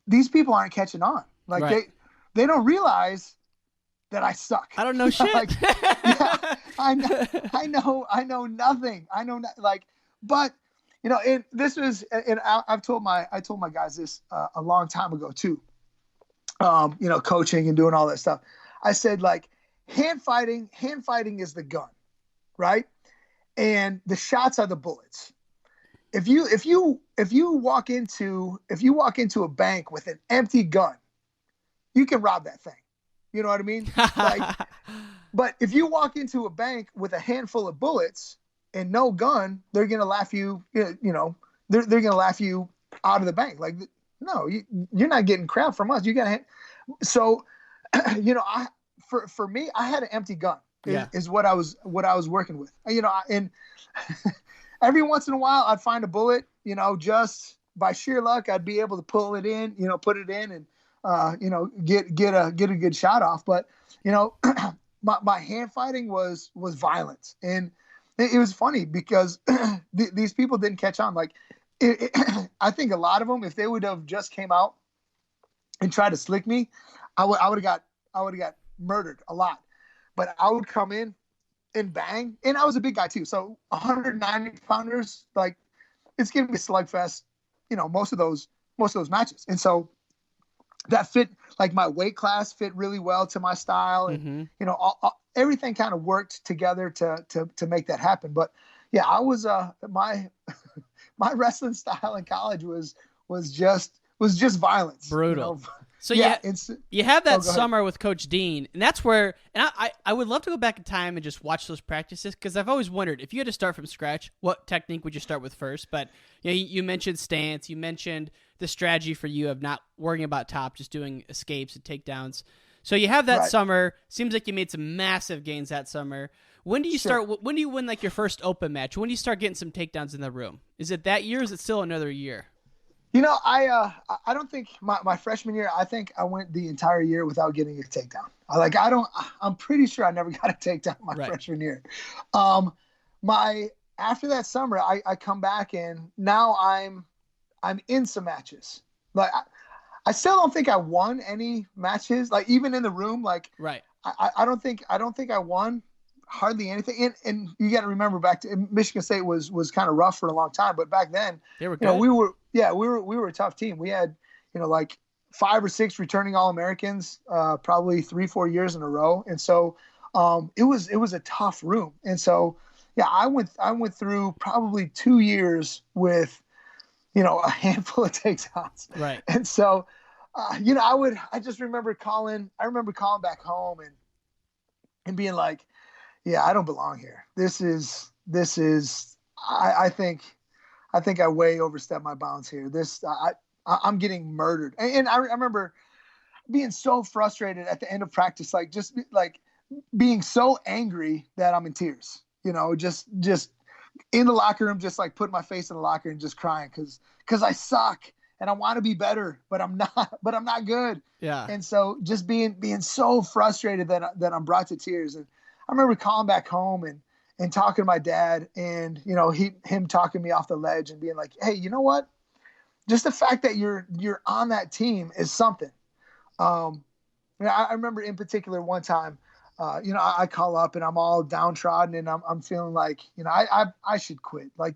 these people aren't catching on. Like they don't realize that I suck. I don't know shit. Like, yeah, I know nothing. But you know, and this was, and I told my guys this a long time ago too. You know, coaching and doing all that stuff. I said, like, hand fighting is the gun, right? And the shots are the bullets. If you walk into a bank with an empty gun, you can rob that thing. You know what I mean? Like, but if you walk into a bank with a handful of bullets and no gun, they're gonna laugh you. You know, they're gonna laugh you out of the bank. Like, no, you're not getting crap from us. You gotta. So, you know, for me, I had an empty gun. Is what I was working with. You know, and every once in a while I'd find a bullet. You know, just by sheer luck, I'd be able to pull it in. You know, put it in and. You know, get a good shot off. But, you know, my hand fighting was violent. And it was funny because these people didn't catch on. Like, I think a lot of them, if they would have just came out and tried to slick me, I would have got murdered a lot. But I would come in and bang. And I was a big guy too. So 190 pounders, like, it's giving me a slugfest, you know, most of those matches. And so, that fit, like, my weight class fit really well to my style, and you know, everything kind of worked together to make that happen. But yeah, I was my wrestling style in college was just violence, brutal. You know? So yeah, you have that summer with Coach Dean, and that's where, and I would love to go back in time and just watch those practices, because I've always wondered, if you had to start from scratch, what technique would you start with first? But you know, you mentioned stance, you mentioned the strategy for you of not worrying about top, just doing escapes and takedowns. So you have that summer. Seems like you made some massive gains that summer. When do you start? When do you win, like, your first open match? When do you start getting some takedowns in the room? Is it that year, or is it still another year? You know, I don't think my freshman year, I think I went the entire year without getting a takedown. I'm pretty sure I never got a takedown my freshman year. After that summer, I come back, and now I'm in some matches. Like, I still don't think I won any matches. Like, even in the room, like, I don't think I won hardly anything. And you got to remember, back to Michigan State was kind of rough for a long time, but back then, they were good. You know, we were a tough team. We had, you know, like 5 or 6 returning All-Americans, probably 3-4 years in a row. And so it was a tough room. And so, yeah, I went through probably 2 years with, you know, a handful of takedowns. Right. And so, you know, I just remember calling back home and being like, yeah, I don't belong here. This is, I think I way overstepped my bounds here. I'm getting murdered. And I remember being so frustrated at the end of practice, like, just like being so angry that I'm in tears, you know, just in the locker room, just like putting my face in the locker and just crying because I suck and I want to be better, but I'm not good. Yeah. And so just being so frustrated that I'm brought to tears. And I remember calling back home and talking to my dad, and, you know, him talking me off the ledge and being like, hey, you know what? Just the fact that you're on that team is something. You know, I remember in particular one time, you know, I call up and I'm all downtrodden and I'm feeling like, you know, I should quit. Like,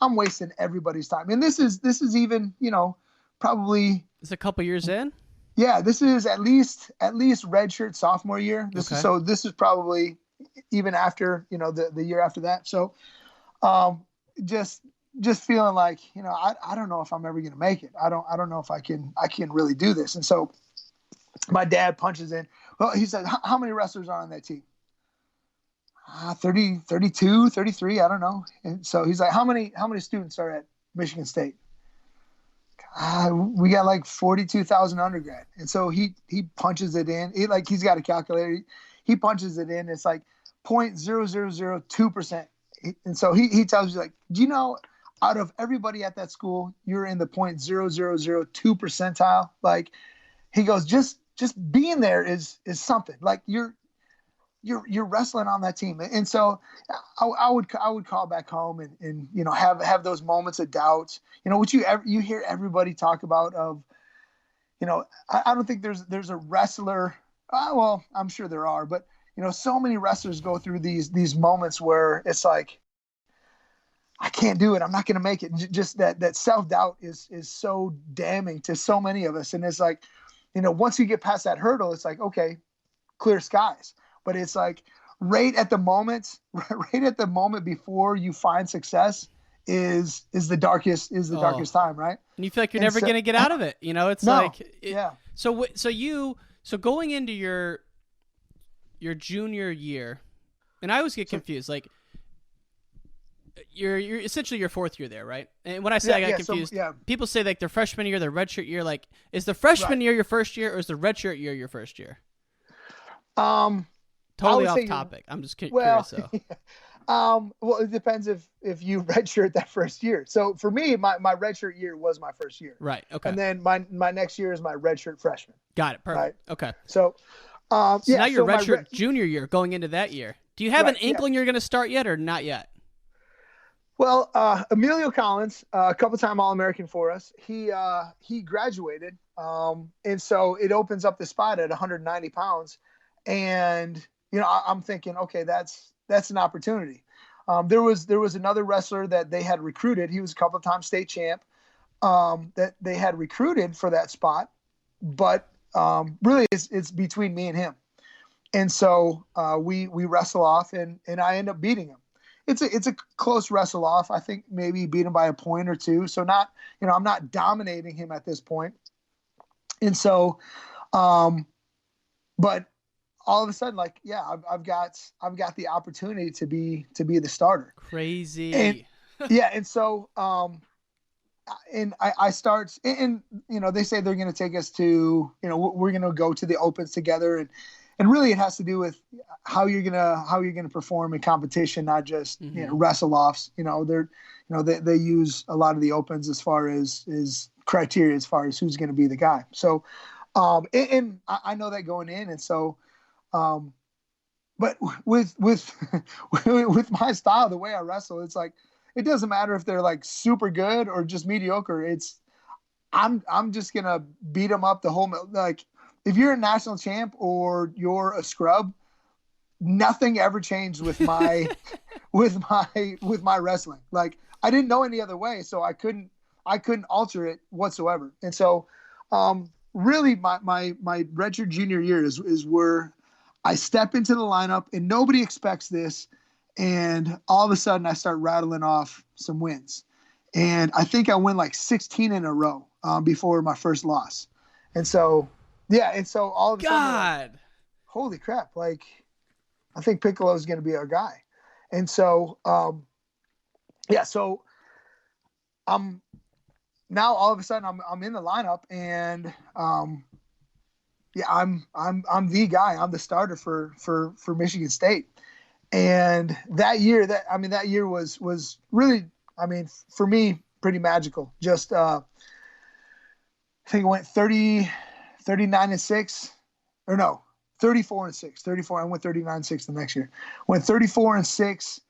I'm wasting everybody's time. And this is even, you know, probably it's a couple years in. Yeah, this is at least redshirt sophomore year. This is probably even after, you know, the year after that. So, just feeling like, you know, I don't know if I'm ever going to make it. I don't know if I can really do this. And so my dad punches in. Well, he said, how many wrestlers are on that team? 30, 32, 33. I don't know. And so he's like, how many students are at Michigan State? We got like 42,000 undergrad. And so he punches it in. He's got a calculator. He punches it in. It's like 0.0002%. And so he tells you, like, do you know, out of everybody at that school, you're in the 0.0002 percentile? Like, he goes, just being there is something. Like, you're wrestling on that team. And so I would call back home and you know, have those moments of doubt, you know, which you hear everybody talk about of, you know, I don't think there's a wrestler Well, I'm sure there are, but so many wrestlers go through these moments where it's like, I can't do it. I'm not going to make it. Just that self-doubt is so damning to so many of us. And it's like, once you get past that hurdle, it's like, okay, clear skies. But it's like right at the moment before you find success is the darkest darkest time, right? And you feel like you're never going to get out of it. It's yeah. So going into your junior year, and I always get confused, like you're essentially your fourth year there, right? And when I say I got confused, people say like their freshman year, their redshirt year, like is the freshman year your first year or is the redshirt year your first year? Totally off topic. I'm just curious though. Well, it depends if you redshirt that first year. So for me, my redshirt year was my first year. Right. Okay. And then my next year is my redshirt freshman. Got it. Perfect. Right? Okay. So, now your redshirt junior year going into that year. Do you have an inkling you're going to start yet or not yet? Well, Emilio Collins, a couple-time All-American for us, he graduated, and so it opens up the spot at 190 pounds, and I'm thinking, okay, that's an opportunity. There was another wrestler that they had recruited. He was a couple-time state champ that they had recruited for that spot, but really it's between me and him, and so we wrestle off, and I end up beating him. It's a close wrestle off. I think maybe beat him by a point or two. So not, I'm not dominating him at this point. And so, but all of a sudden, like, yeah, I've got the opportunity to be the starter. Crazy. And, yeah. And so, and I start, and they say they're going to take us to, we're going to go to the opens together, and really it has to do with how you're gonna perform in competition, not just wrestle offs. They use a lot of the opens as far as criteria as far as who's going to be the guy. So, and I know that going in, and so, but with with my style, the way I wrestle, it's like it doesn't matter if they're like super good or just mediocre. I'm just gonna beat them up the whole like. If you're a national champ or you're a scrub, nothing ever changed with my with my wrestling. Like I didn't know any other way, so I couldn't alter it whatsoever. And so, really, my redshirt junior year is where I step into the lineup and nobody expects this, and all of a sudden I start rattling off some wins, and I think I win like 16 in a row before my first loss, and so. Yeah, and so all of a sudden, like, holy crap! Like, I think Piccolo is going to be our guy, and so, so I'm now all of a sudden I'm in the lineup, and I'm the guy. I'm the starter for Michigan State, and that year was really, for me, pretty magical. Just I think it went 39-6, or no, 34-6. 34. I went 39-6 the next year. Went 34-6.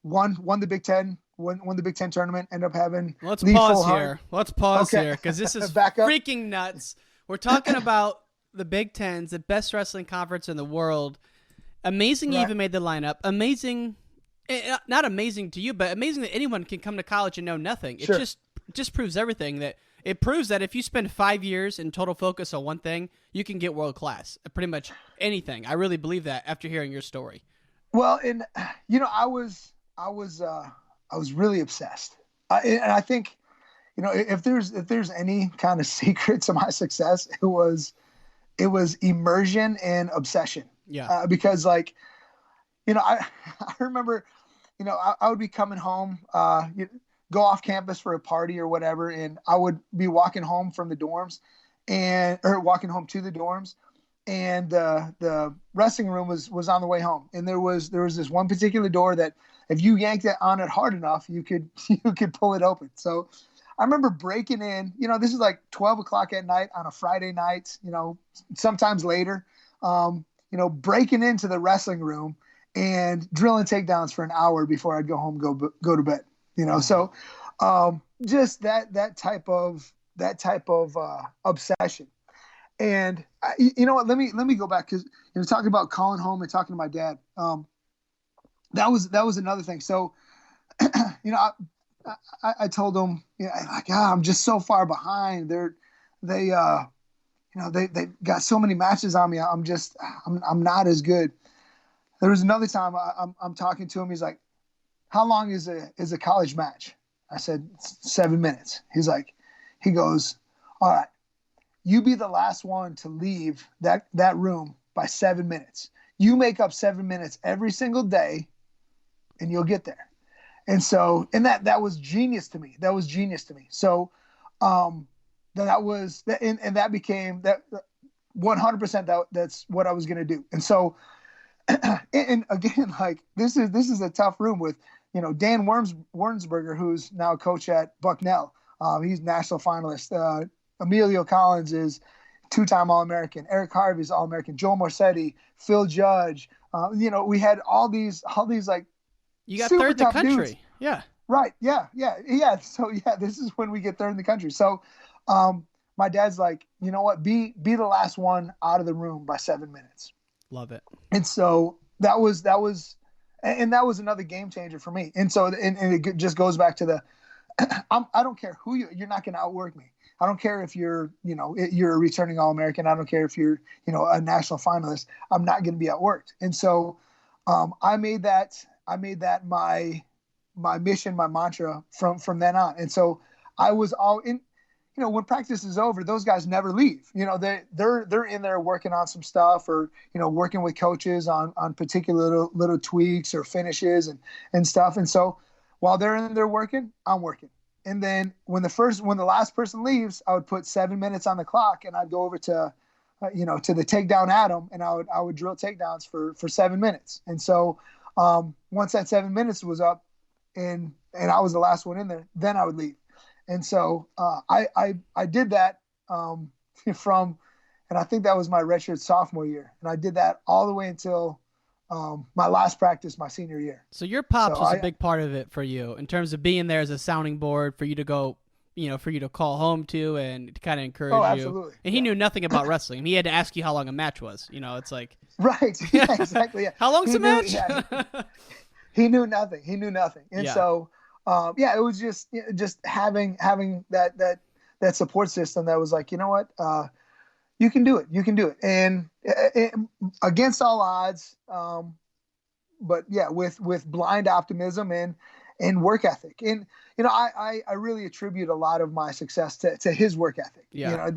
Won the Big Ten. Won the Big Ten tournament. Ended up having. Let's pause here because this is freaking nuts. We're talking about the Big Ten's the best wrestling conference in the world. Amazing, you even made the lineup. Amazing, not amazing to you, but amazing that anyone can come to college and know nothing. It just proves everything that. It proves that if you spend 5 years in total focus on one thing, you can get world class at pretty much anything. I really believe that after hearing your story. Well, and I was really obsessed, and I think, if there's any kind of secret to my success, it was immersion and obsession. Yeah. Because I remember, I would be coming home. Go off campus for a party or whatever, and I would be walking home from the dorms, or walking home to the dorms, and the wrestling room was on the way home, and there was this one particular door that if you yanked it on it hard enough, you could pull it open. So I remember breaking in. This is like 12 o'clock at night on a Friday night. Sometimes later. Breaking into the wrestling room and drilling takedowns for an hour before I'd go home, go to bed. So just that type of obsession. And you know what? Let me go back, because talking about calling home and talking to my dad. That was another thing. So, I told him, I'm just so far behind. They got so many matches on me. I'm not as good. There was another time I'm talking to him. He's like, "How long is a college match?" I said, 7 minutes. He goes, "All right, you be the last one to leave that room by 7 minutes. You make up 7 minutes every single day, and you'll get there." And so, and that was genius to me. That was genius to me. So, that became that 100%. That's what I was going to do. And so, and again, like this is a tough room with, Dan Wernsberger, who's now a coach at Bucknell. He's national finalist. Emilio Collins is two-time All-American. Eric Harvey's All-American. Joel Morsetti, Phil Judge. We had all these like, you got third in the country. Dudes. Yeah. Right. Yeah. So this is when we get third in the country. So, my dad's like, you know what? Be the last one out of the room by 7 minutes. Love it. And so that was another game changer for me. And so, and it just goes back to I don't care who you're not going to outwork me. I don't care if you're a returning All-American. I don't care if you're, a national finalist. I'm not going to be outworked. And so, I made that my mission, my mantra from then on. And so I was all in. When practice is over, those guys never leave. They're in there working on some stuff, or working with coaches on particular little tweaks or finishes and stuff. And so while they're in there working, I'm working. And then when the last person leaves, I would put 7 minutes on the clock, and I'd go over to to the takedown atom, and I would drill takedowns for 7 minutes. And so once that 7 minutes was up, and I was the last one in there, then I would leave. And so I did that and I think that was my redshirt sophomore year. And I did that all the way until my last practice, my senior year. So your pops was a big part of it for you in terms of being there as a sounding board for you to go, for you to call home to and to kind of encourage you. Absolutely. And he knew nothing about wrestling. He had to ask you how long a match was. It's like. Right. Yeah, exactly. Yeah. How long's the match? He knew nothing. And so, it was just having that support system that was like, you know what, you can do it. And against all odds, but yeah, with blind optimism and work ethic. And, I really attribute a lot of my success to his work ethic. Yeah.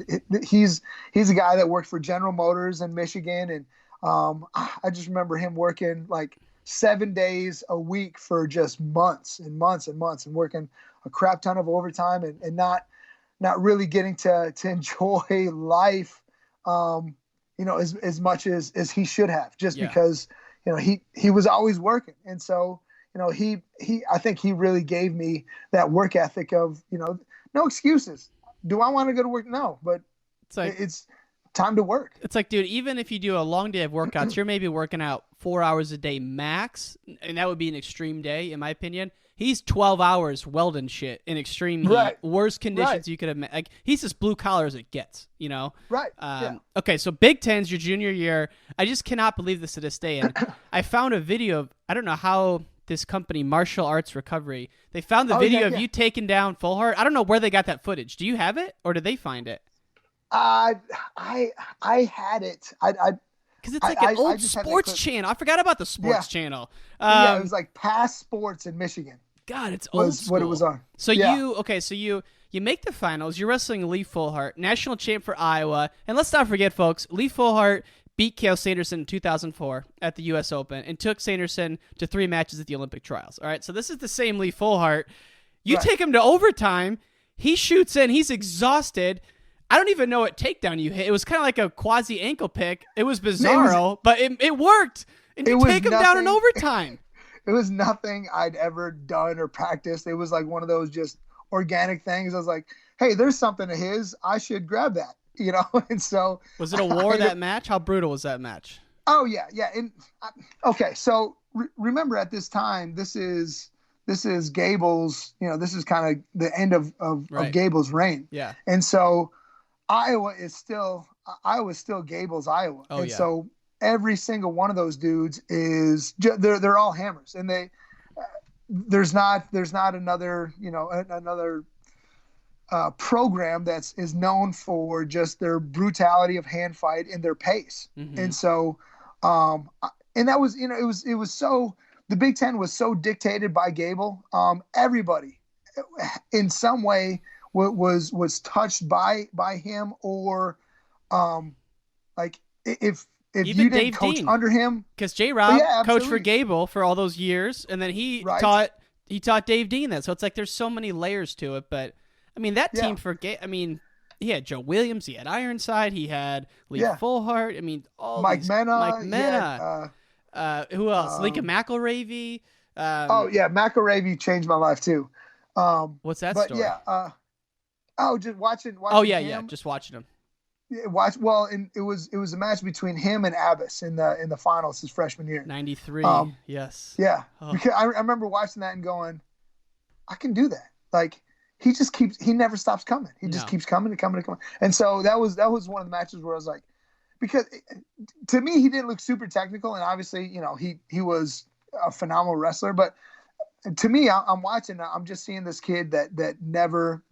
He's a guy that worked for General Motors in Michigan. And I just remember him working like 7 days a week for just months and months and months, and working a crap ton of overtime and not really getting to enjoy life, as much as he should have, just because, he was always working. And so, I think he really gave me that work ethic of, no excuses. Do I want to go to work? No, but it's time to work. It's like, dude, even if you do a long day of workouts, you're maybe working out 4 hours a day max, and that would be an extreme day, in my opinion. He's 12 hours welding shit in extreme heat, worst conditions you could have. Like, he's as blue collar as it gets, Right. Okay, so Big Ten's your junior year. I just cannot believe this to this day. And I found a video of, I don't know how this company, Martial Arts Recovery, they found the video of you taking down Full Heart. I don't know where they got that footage. Do you have it, or did they find it? I had it. Because it's like an old sports channel. I forgot about the sports channel. It was like Past Sports in Michigan. God, it's old school. What it was on. So you make the finals. You're wrestling Lee Fullhart, national champ for Iowa. And let's not forget, folks, Lee Fullhart beat Cael Sanderson in 2004 at the U.S. Open and took Sanderson to 3 matches at the Olympic trials. All right, so this is the same Lee Fullhart. You take him to overtime. He shoots in. He's exhausted. I don't even know what takedown you hit. It was kind of like a quasi ankle pick. It was bizarro, but it worked. And you take him down in overtime. It was nothing I'd ever done or practiced. It was like one of those just organic things. I was like, hey, there's something to his. I should grab that, And so was it a war that match? How brutal was that match? Oh yeah, yeah. And okay, so remember at this time, this is Gable's. This is kind of the end of Gable's reign. Yeah. And so Iowa is still Iowa's still Gable's Iowa. Oh, and yeah. so every single one of those dudes they're all hammers, and there's not another, another program is known for just their brutality of hand fight and their pace. Mm-hmm. And so, and that was, it was so, the Big Ten was so dictated by Gable. Everybody in some way was touched by him, or like if Even you didn't Dave coach Dean. under him, Because J-Rob coached for absolutely. Gable for all those years, and then he Right. taught Dave Dean that. So it's like there's so many layers to it. But I mean, that team he had Joe Williams, he had Ironside, he had Lee Fullhart. I mean, all Mike Mena, who else? Lincoln McElravy. McElravy changed my life too. What's that but story? Yeah, just watching. Oh yeah, him. just watching him. And it was a match between him and Abbas in the finals his freshman year. 93. Yes. Yeah. Oh. Because I remember watching that and going, I can do that. Like he never stops coming. He just keeps coming and coming and coming. And so that was one of the matches where I was like, because to me he didn't look super technical, and obviously, he was a phenomenal wrestler, but to me, I'm watching, I'm just seeing this kid that never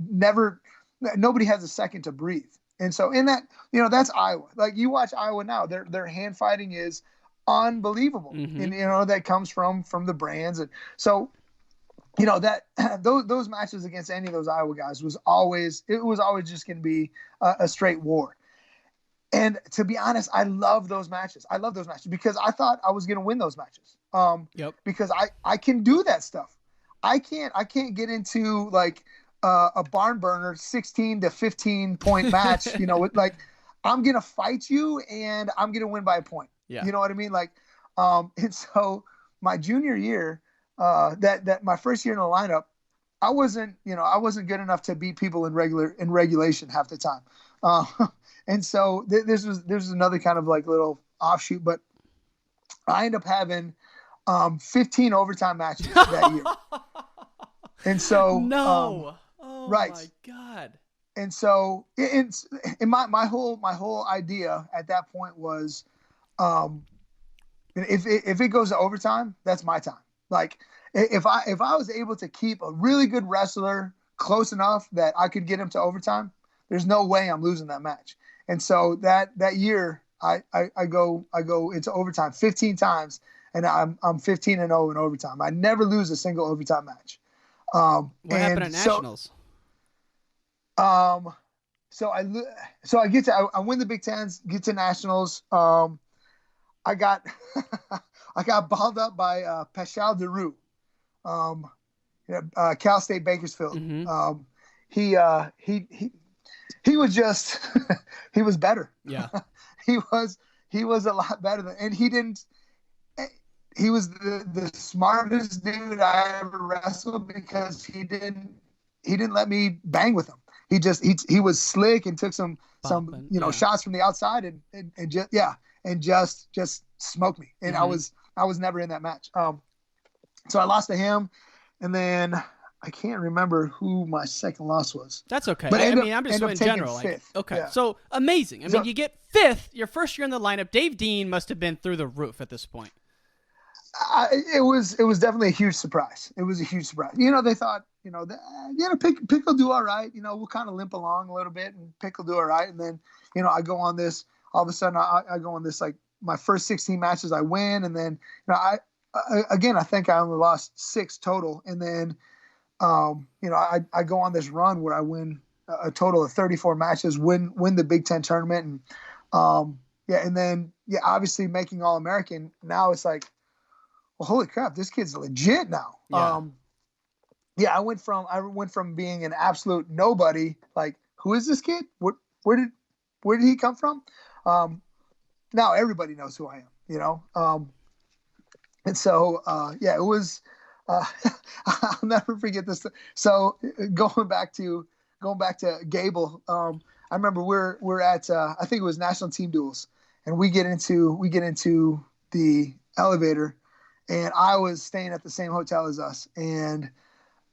nobody has a second to breathe. And so in that, that's Iowa. Like you watch Iowa now, their hand fighting is unbelievable. Mm-hmm. And that comes from the brands. And so, that those matches against any of those Iowa guys was always just going to be a straight war. And to be honest, I love those matches. Because I thought I was going to win those matches. Because I can do that stuff. I can't get into like a barn burner 16 to 15 point match, like I'm going to fight you and I'm going to win by a point. Yeah. You know what I mean? Like, and so my junior year, that my first year in the lineup, I wasn't good enough to beat people in regulation half the time. And so this was another kind of like little offshoot, but I ended up having 15 overtime matches that year. And so right. My God. And so it's my whole idea at that point was, if it goes to overtime, that's my time. Like if I was able to keep a really good wrestler close enough that I could get him to overtime, there's no way I'm losing that match. And so that year I go into overtime 15 times, and I'm 15-0 in overtime. I never lose a single overtime match. What happened at nationals? So I win the Big Tens, get to nationals. I got balled up by Pascal Deroux, Cal State Bakersfield. Mm-hmm. He was just he was better. Yeah. he was a lot better and he was the smartest dude I ever wrestled, because he didn't let me bang with him. He was slick and took some shots from the outside and just smoked me. And Mm-hmm. I was never in that match. So I lost to him, and then I can't remember who my second loss was. That's okay. But I'm just in general. Okay. Yeah. So amazing. I mean, you get fifth, your first year in the lineup. Dave Dean must have been through the roof at this point. It was definitely a huge surprise. It was a huge surprise. They thought, Pick will do all right. We'll kind of limp along a little bit, and Pick will do all right. And then, I go on this. All of a sudden, I go on this, like my first 16 matches I win, and then I think I only lost 6 total, and then I go on this run where I win a total of 34 matches, win the Big Ten tournament, and and then obviously making All-American. Now it's like, well, holy crap, this kid's legit now. Yeah. I went from being an absolute nobody, like, who is this kid? Where did he come from? Now everybody knows who I am, and so it was. I'll never forget this. So going back to Gable, I remember we're at I think it was National Team Duels, and we get into the elevator, and I was staying at the same hotel as us, and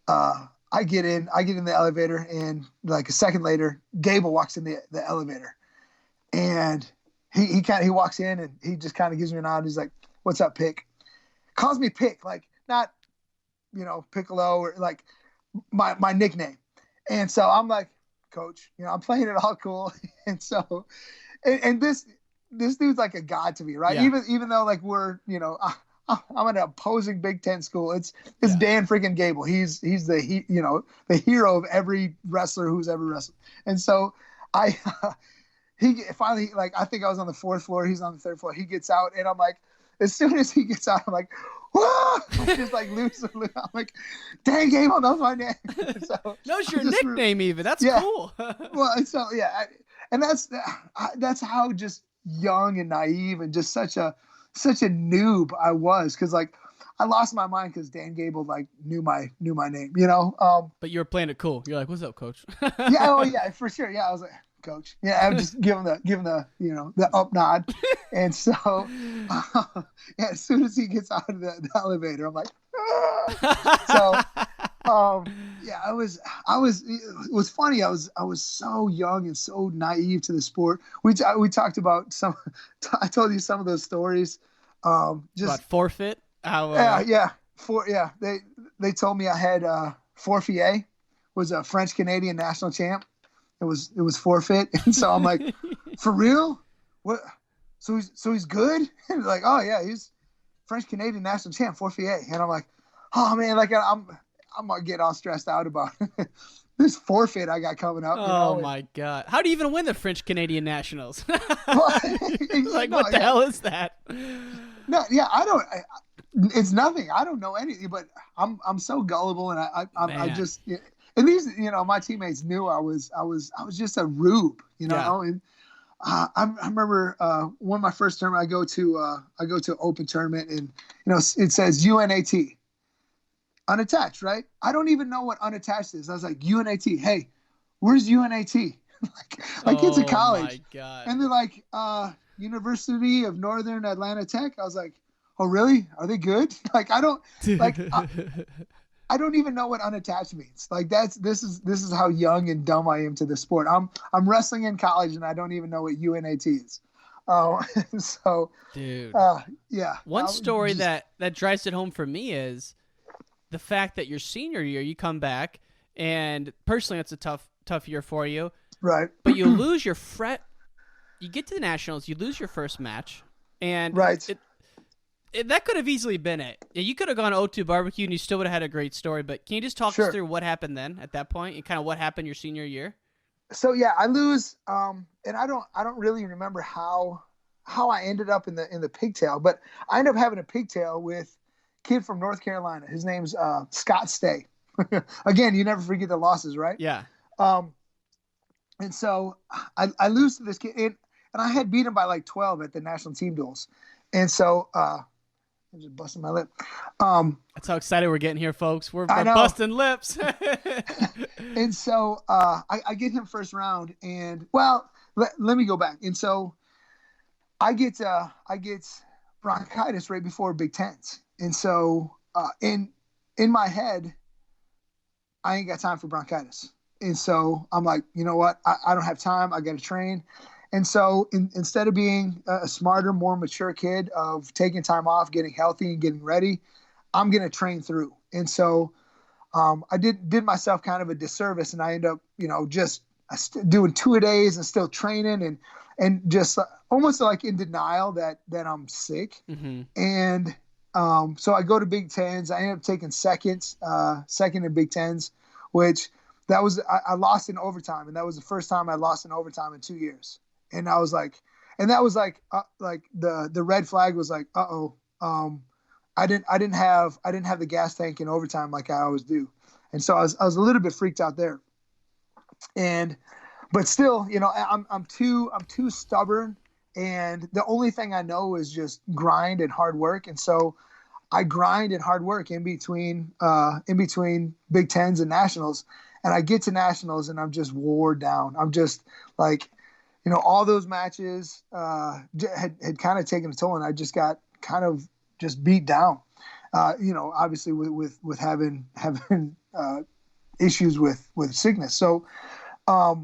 I get in the elevator, and like a second later, Gable walks in the elevator. And he walks in and he just kind of gives me a nod. He's like, "What's up, Pick?" Calls me Pick, like not, Piccolo or like my nickname. And so I'm like, "Coach, I'm playing it all cool." And so, and this dude's like a god to me, right? Yeah. Even though like we're, I'm at an opposing Big Ten school. It's Dan freaking Gable. He's the hero of every wrestler who's ever wrestled. And so he finally, like, I think I was on the 4th floor. He's on the 3rd floor. He gets out, and I'm like, as soon as he gets out, I'm like, whoa! I'm just like losing. I'm like, DanGable knows my name. So knows your nickname even. That's cool. Well, and so and that's how just young and naive and just such a noob I was, because like I lost my mind because DanGable like knew my name, But you were playing it cool. You're like, "What's up, Coach?" yeah, for sure. Yeah, I was like, "Coach." Yeah, I would just give him the the up nod. And so as soon as he gets out of the elevator, I'm like, ah! So it was funny. I was so young and so naive to the sport. We talked about I told you some of those stories. Just about forfeit. They told me I had forfeit, was a French Canadian national champ. It was forfeit, and so I'm like, for real? What? So he's good? And like, oh yeah, he's French Canadian national champ, forfeit. And I'm like, oh man, like I'm gonna get all stressed out about this forfeit I got coming up. Oh my God! How do you even win the French Canadian nationals? What the hell is that? No, yeah, I don't. It's nothing. I don't know anything, but I'm so gullible, and I just. And these, my teammates knew I was just a rube, Yeah. And I remember one of my first tournament, I go to an open tournament, and it says UNAT, unattached, right? I don't even know what unattached is. I was like, UNAT, hey, where's UNAT? like it's a college. Oh my God. And they're like, University of Northern Atlanta Tech. I was like, oh really? Are they good? Like I don't like. I don't even know what unattached means. Like this is how young and dumb I am to the sport. I'm wrestling in college and I don't even know what UNAT is. So, dude, yeah. One story that drives it home for me is the fact that your senior year you come back, and personally it's a tough year for you, right? But you lose your you get to the nationals, you lose your first match, and right. That could have easily been it. You could have gone 0-2 barbecue and you still would have had a great story, but can you just talk us through what happened then at that point and kind of what happened your senior year? So yeah, I lose, and I don't really remember how I ended up in the pigtail, but I ended up having a pigtail with a kid from North Carolina. His name's Scott Stay. Again, you never forget the losses, right? Yeah. And so I lose to this kid, and I had beat him by like 12 at the national team duels. And so I'm just busting my lip. That's how excited we're getting here, folks. We're busting lips. And so I get him first round, and let me go back. And so I get bronchitis right before Big Tens. And so in my head, I ain't got time for bronchitis. And so I'm like, you know what? I don't have time. I got to train. And so instead of being a smarter, more mature kid of taking time off, getting healthy and getting ready, I'm going to train through. And so I did myself kind of a disservice, and I end up, just doing 2-a-days and still training and just almost like in denial that I'm sick. Mm-hmm. And so I go to Big Tens. I end up taking second in Big Tens, which I lost in overtime. And that was the first time I lost in overtime in 2 years. And I was like, the red flag was like, I didn't have the gas tank in overtime like I always do. And so I was a little bit freaked out there. But still, I'm too stubborn, and the only thing I know is just grind and hard work. And so I grind and hard work in between Big Tens and nationals, and I get to nationals and I'm just wore down. I'm just like, all those matches had kind of taken a toll, and I just got kind of just beat down. Obviously with having issues with sickness. So I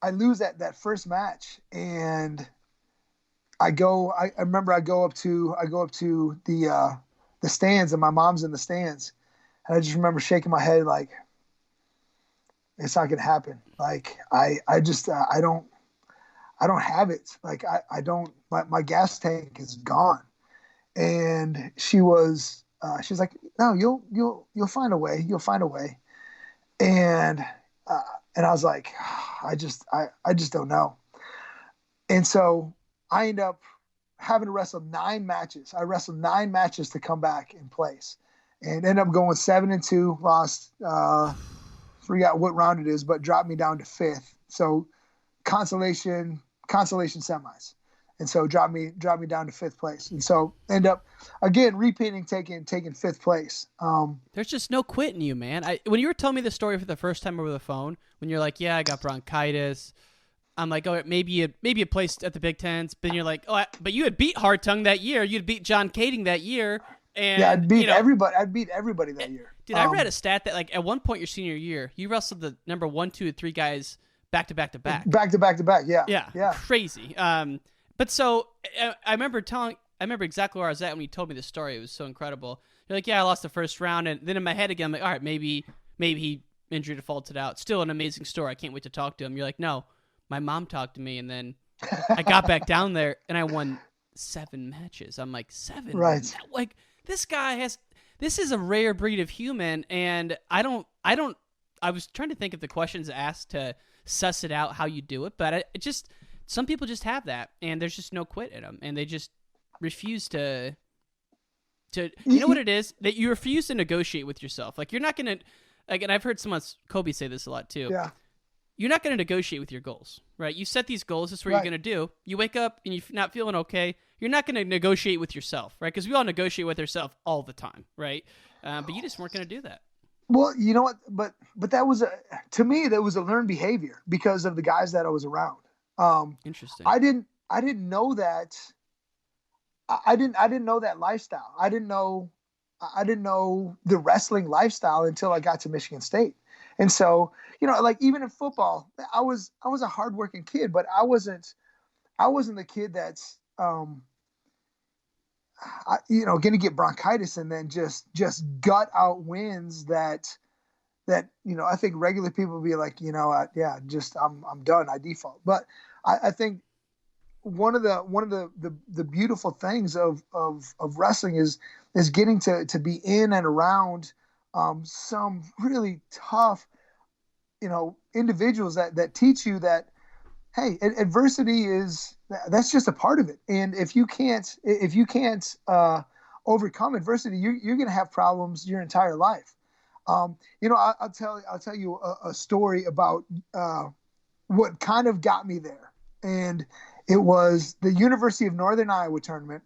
I lose that first match, and I remember I go up to the stands, and my mom's in the stands, and I just remember shaking my head like, it's not gonna happen. Like I don't have it. Like I don't, my gas tank is gone. And she's like, no, you'll find a way. You'll find a way. And I was like, I just don't know. And so I end up having to wrestle 9 matches. I wrestled 9 matches to come back in place, and ended up going 7-2, lost, forgot what round it is, but dropped me down to 5th. So consolation semis. And so dropped me down to 5th place. And so end up again repeating, taking 5th place. There's just no quitting you, man. When you were telling me the story for the first time over the phone, when you're like, yeah, I got bronchitis, I'm like, oh, maybe you placed at the Big Tens, but you're like, oh, but you had beat Hard Tongue that year. You'd beat John Kading that year. And yeah, I'd beat everybody. I'd beat everybody that year. Dude, I read a stat that like at one point your senior year, you wrestled the number 1, 2, and 3 guys back to back to back. Back to back to back. Yeah. Crazy. But so I remember exactly where I was at when you told me the story. It was so incredible. You're like, yeah, I lost the first round, and then in my head again, I'm like, all right, maybe he injury defaulted out. Still an amazing story. I can't wait to talk to him. You're like, no, my mom talked to me, and then I got back down there and I won 7 matches. I'm like, 7? Right. Like this guy this is a rare breed of human, and I was trying to think of the questions asked to suss it out how you do it, but some people just have that, and there's just no quit in them, and they just refuse to you know what it is? That you refuse to negotiate with yourself. Like you're not going to, like, and I've heard Kobe say this a lot too. Yeah. You're not going to negotiate with your goals, right? You set these goals. This is what you're going to do. You wake up and you're not feeling okay. You're not going to negotiate with yourself, right? Because we all negotiate with ourselves all the time, right? But you just weren't going to do that. Well, you know what? But that was to me, that was a learned behavior because of the guys that I was around. Interesting. I didn't know that. I didn't know that lifestyle. I didn't know the wrestling lifestyle until I got to Michigan State. And so, like even in football, I was a hardworking kid, but I wasn't the kid that's, going to get bronchitis and then just gut out wins that, I think regular people would be like, I'm done. I default. But I think one of the beautiful things of wrestling is getting to be in and around some really tough, individuals that teach you that, hey, adversity that's just a part of it. And if you can't overcome adversity, you're going to have problems your entire life. I'll tell you a story about what kind of got me there. And it was the University of Northern Iowa tournament.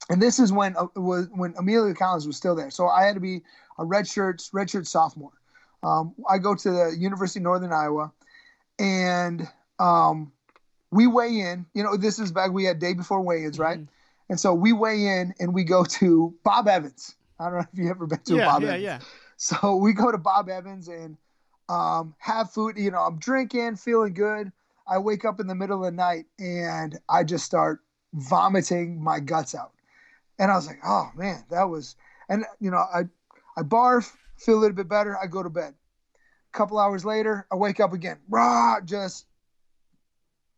And this is when Emilio Collins was still there. So I had to be a redshirt sophomore. I go to the University of Northern Iowa, and we weigh in. This is back, we had day before weigh-ins, right? Mm-hmm. And so we weigh in, and we go to Bob Evans. I don't know if you've ever been to Bob Evans. Yeah. So we go to Bob Evans and have food. I'm drinking, feeling good. I wake up in the middle of the night, and I just start vomiting my guts out. And I was like, oh, man, that was – and, I barf, feel a little bit better. I go to bed. A couple hours later, I wake up again. Just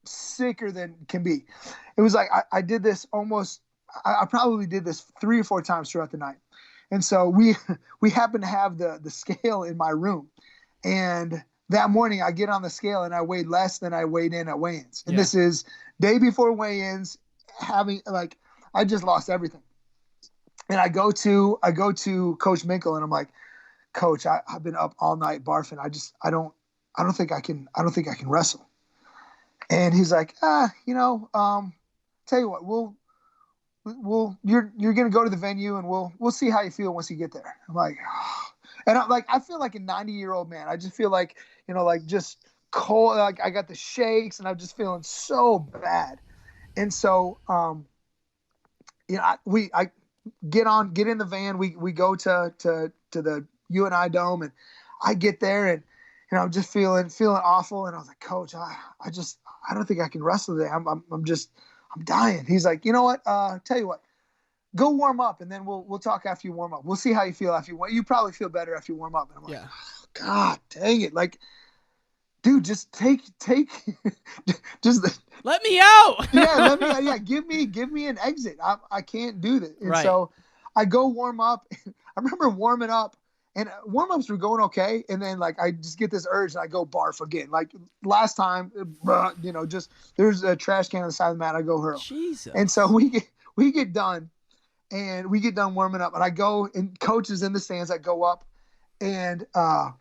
sicker than can be. It was like I did this almost – I probably did this 3 or 4 times throughout the night. And so we happened to have the scale in my room. And that morning I get on the scale and I weighed less than I weighed in at weigh-ins. And This is day before weigh-ins, I just lost everything. And I go to Coach Minkle and I'm like, Coach, I've been up all night barfing. I don't think I can wrestle. And he's like, tell you what, you're going to go to the venue and we'll see how you feel once you get there. I'm like, oh. And I feel like a 90-year-old man. I just feel like, just cold. Like I got the shakes and I'm just feeling so bad. And so, I get in the van. We go to the UNI Dome, and I get there, just feeling awful. And I was like, Coach, I don't think I can wrestle today. I'm dying. He's like, you know what? Tell you what, go warm up, and then we'll talk after you warm up. We'll see how you feel after you probably feel better after you warm up. And I'm like, oh, God dang it. Like, dude, just take, just let me out. Give me an exit. I can't do this. And right. So I go warm up. I remember warming up, and warm-ups were going okay. And then like, I just get this urge and I go barf again. Like last time, just there's a trash can on the side of the mat. I go hurl. Jesus. And so we get done, and we get done warming up, and I go, and Coach is in the stands. I go up, and I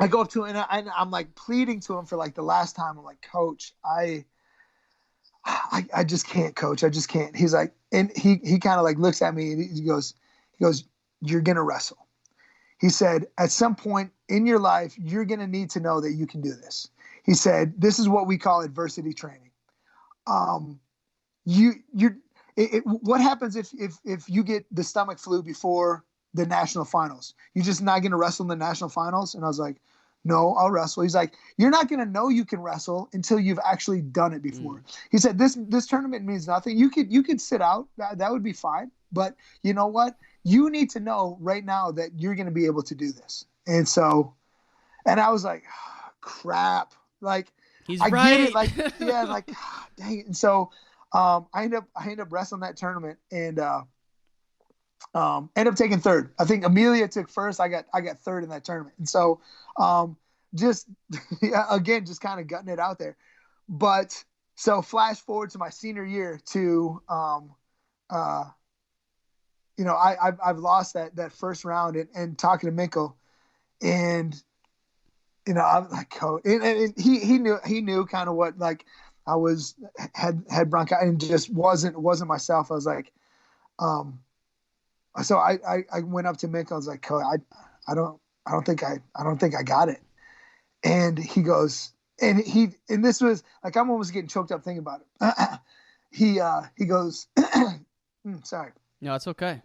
go up to him, and I'm like pleading to him for like the last time. I'm like, Coach, I just can't, Coach. I just can't. He's like, and he kind of like looks at me, and he goes, you're going to wrestle. He said, at some point in your life, you're going to need to know that you can do this. He said, this is what we call adversity training. What happens if you get the stomach flu before the national finals? You're just not going to wrestle in the national finals? And I was like, no, I'll wrestle. He's like, you're not going to know you can wrestle until you've actually done it before. He said, this tournament means nothing. You could sit out. That would be fine. But you know what? You need to know right now that you're going to be able to do this. And so, and I was like, oh, crap. Like, he's I right. get it. Like, yeah, like, dang it. And so, I end up wrestling that tournament, and end up taking third. I think Amelia took first. I got third in that tournament. And so, just kind of gutting it out there. But so flash forward to my senior year to, I've lost that first round, and talking to Minkle, and, I'm like, Coach, and he knew kind of what, like, I had bronchitis and just wasn't myself. I was like, so I went up to Mick. I was like, Coach, I don't think I got it. And he goes, and this was like, I'm almost getting choked up thinking about it. He goes, sorry. No, it's okay.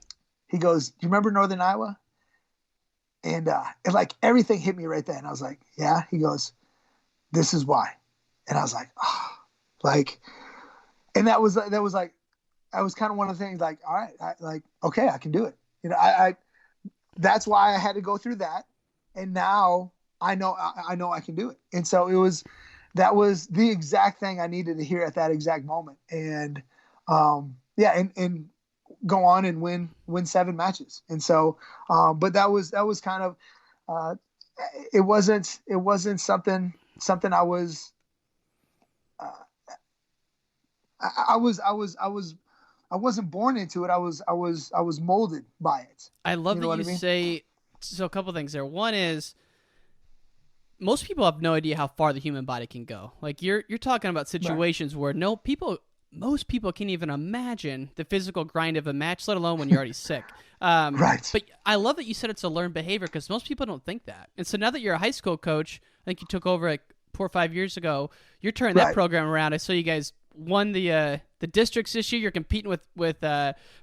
He goes, do you remember Northern Iowa? And like everything hit me right then. I was like, yeah. He goes, this is why. And I was like, oh. Like, and that was kind of one of the things, like, all right, okay, I can do it. That's why I had to go through that. And now I know I can do it. And so that was the exact thing I needed to hear at that exact moment. And, and go on and win 7 matches. And so, but that was kind of, it wasn't something I was, I wasn't born into it. I was molded by it. I love that you say, so a couple things there. One is, most people have no idea how far the human body can go. Like you're talking about situations where most people can't even imagine the physical grind of a match, let alone when you're already sick. Right. But I love that you said it's a learned behavior, because most people don't think that. And so now that you're a high school coach, I think you took over like 4 or 5 years ago, you're turning that program around. I saw you guys won the districts this year. You're competing with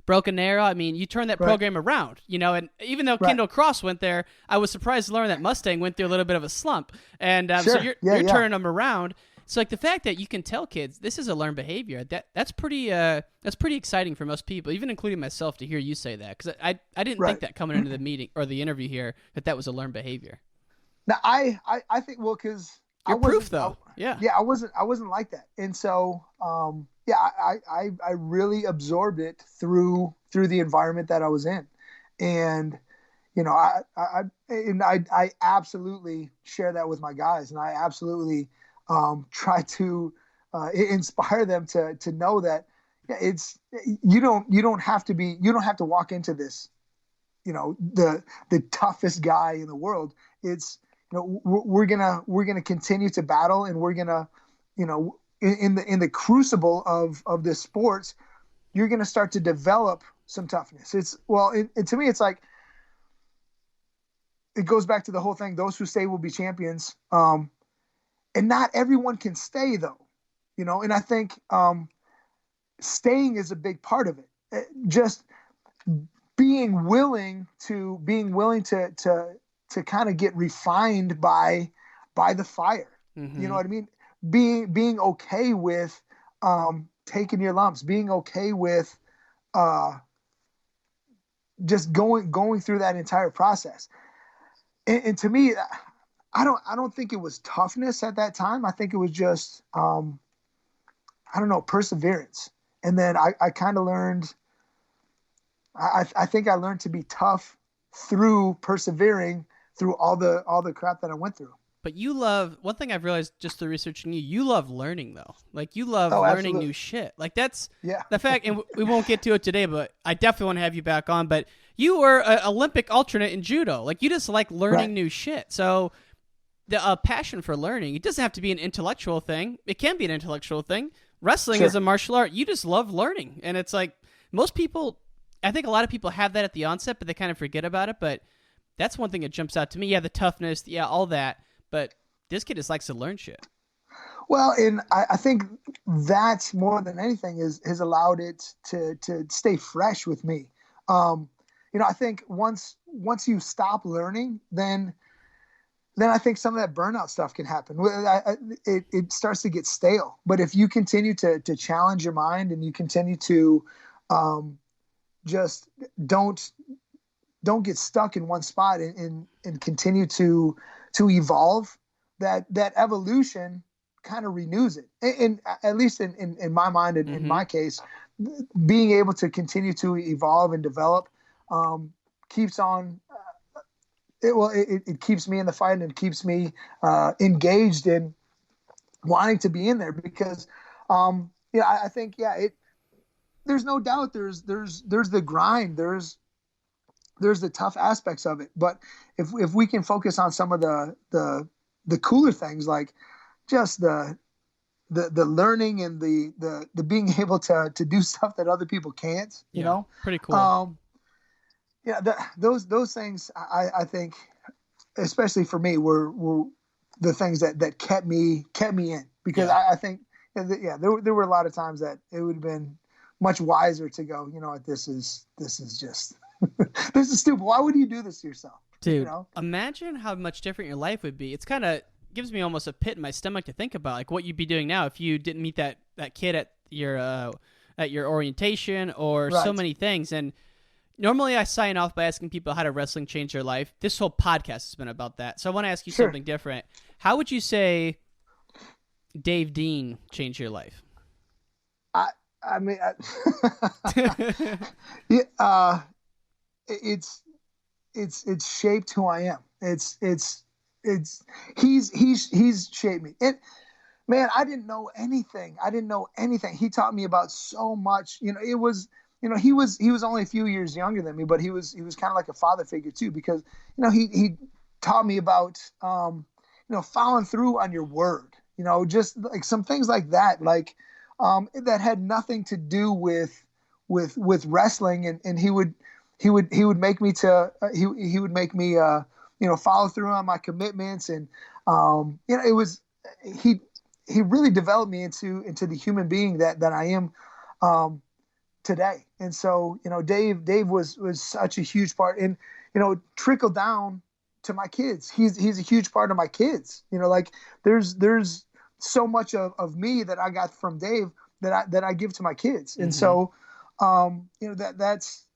Broken Arrow. I mean, you turned that program around, and even though Kendall Cross went there, I was surprised to learn that Mustang went through a little bit of a slump. And so you're turning them around. So like the fact that you can tell kids this is a learned behavior, that's pretty exciting for most people, even including myself, to hear you say that, because I didn't think that coming into the meeting or the interview here that was a learned behavior. Now I think, well, because you're proof though. I wasn't like that. And so, I really absorbed it through the environment that I was in. And, I absolutely share that with my guys. And I absolutely try to inspire them to know that it's, you don't have to walk into this, the toughest guy in the world. It's, we're gonna continue to battle, and we're gonna, in the crucible of this sports, you're gonna start to develop some toughness. To me, it's like, it goes back to the whole thing. Those who stay will be champions. And not everyone can stay though, and I think staying is a big part of it. Just being willing to kind of get refined by the fire. Mm-hmm. You know what I mean? Being okay with taking your lumps, being okay with just going through that entire process. And to me, I don't think it was toughness at that time. I think it was just perseverance. And then I kind of learned. I think I learned to be tough through persevering through all the crap that I went through. But you love, one thing I've realized just through researching you love learning though. Like you love learning absolutely. new shit. Like that's Yeah. the fact, and we won't get to it today, but I definitely want to have you back on. But you were an Olympic alternate in judo. Like you just like learning new shit. So the passion for learning, it doesn't have to be an intellectual thing. It can be an intellectual thing. Wrestling is a martial art. You just love learning. And it's like most people, I think a lot of people have that at the onset, but they kind of forget about it. But that's one thing that jumps out to me. Yeah, the toughness, yeah, all that. But this kid just likes to learn shit. Well, and I think that more than anything has allowed it to stay fresh with me. I think once you stop learning, then I think some of that burnout stuff can happen. It starts to get stale. But if you continue to challenge your mind and you continue to just don't get stuck in one spot and continue to evolve, that evolution kind of renews it. And at least in my mind and in my case, being able to continue to evolve and develop keeps on. It keeps me in the fight and it keeps me engaged in wanting to be in there because, I think, there's no doubt there's the grind, there's the tough aspects of it. But if we can focus on some of the cooler things, like just the learning and the being able to do stuff that other people can't, you know, pretty cool. Those things I think, especially for me, were the things that kept me in, because I think there were a lot of times that it would have been much wiser to go, you know what, this is just this is stupid. Why would you do this to yourself? Dude, you know? Imagine how much different your life would be. It's kind of gives me almost a pit in my stomach to think about, like what you'd be doing now if you didn't meet that kid at your orientation or so many things. And normally I sign off by asking people how did wrestling change their life. This whole podcast has been about that. So I want to ask you something different. How would you say Dave Dean changed your life? I mean, it's shaped who I am. He's shaped me. Man, I didn't know anything. He taught me about so much. You know, he was only a few years younger than me, but he was kind of like a father figure too, because, you know, he taught me about, following through on your word, you know, just like some things like that, like, that had nothing to do with wrestling. And he would make me follow through on my commitments. And, it was, he really developed me into the human being that I am, today. And so, you know, Dave was such a huge part, and, you know, trickled down to my kids. He's a huge part of my kids. You know, like there's so much of me that I got from Dave that I give to my kids. And so, that's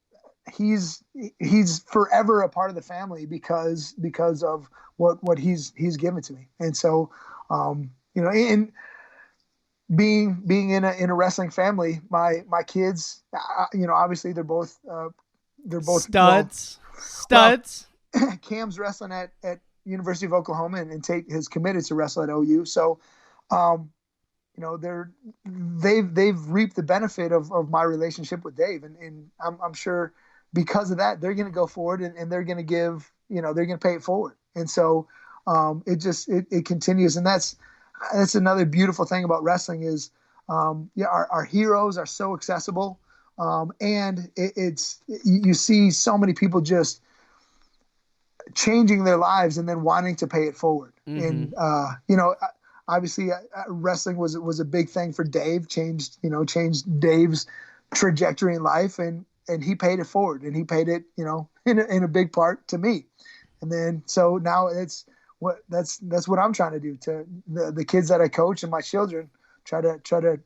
he's forever a part of the family because of what he's given to me. And so, and being in a wrestling family, my kids, obviously they're both studs. Well, Cam's wrestling at University of Oklahoma, and Tate has committed to wrestle at OU. So, they've reaped the benefit of my relationship with Dave, and I'm sure because of that they're going to go forward and they're going to give, they're going to pay it forward. And so, it continues, and that's another beautiful thing about wrestling is, our heroes are so accessible, and you see so many people just changing their lives and then wanting to pay it forward. And obviously wrestling was a big thing for Dave, changed Dave's trajectory in life, and he paid it forward, and he paid it, in a big part to me. And then so now that's what I'm trying to do to the kids that I coach and my children. Try to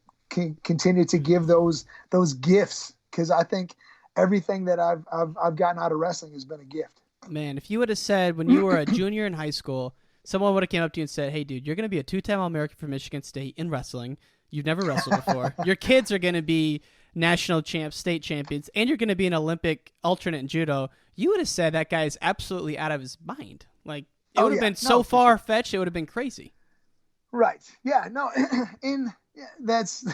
continue to give those gifts, because I think everything that I've gotten out of wrestling has been a gift. Man, if you would have said when you were a junior in high school, someone would have came up to you and said, "Hey, dude, you're going to be a 2-time All-American for Michigan State in wrestling. You've never wrestled before. Your kids are going to be national champs, state champions, and you're going to be an Olympic alternate in judo." You would have said that guy is absolutely out of his mind. Like, it would have been so far-fetched, it would have been crazy. Right. Yeah. No. That's.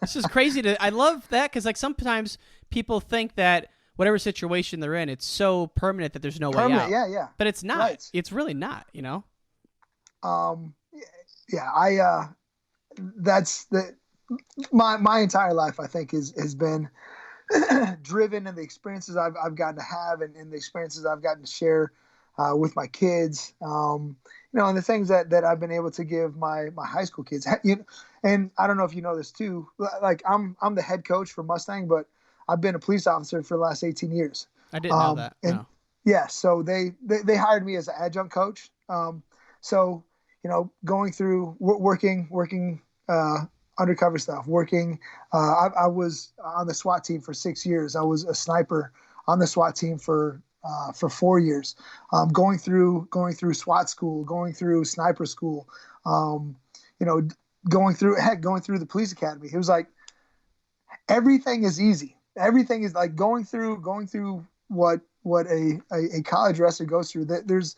This is crazy. I love that, because like sometimes people think that whatever situation they're in, it's so permanent that there's no way out. Yeah. But it's not. Right. It's really not. You know. Yeah. That's my entire life, I think, has been driven in the experiences I've gotten to have, and the experiences I've gotten to share with my kids. And the things that I've been able to give my high school kids. And I don't know if you know this too. Like I'm the head coach for Mustang, but I've been a police officer for the last 18 years. I didn't know that. No. Yeah, so they hired me as an adjunct coach. So going through working undercover stuff, I was on the SWAT team for 6 years. I was a sniper on the SWAT team for 4 years, going through SWAT school, going through sniper school, going through the police academy. It was like everything is easy. Everything is like going through what a college wrestler goes through. There's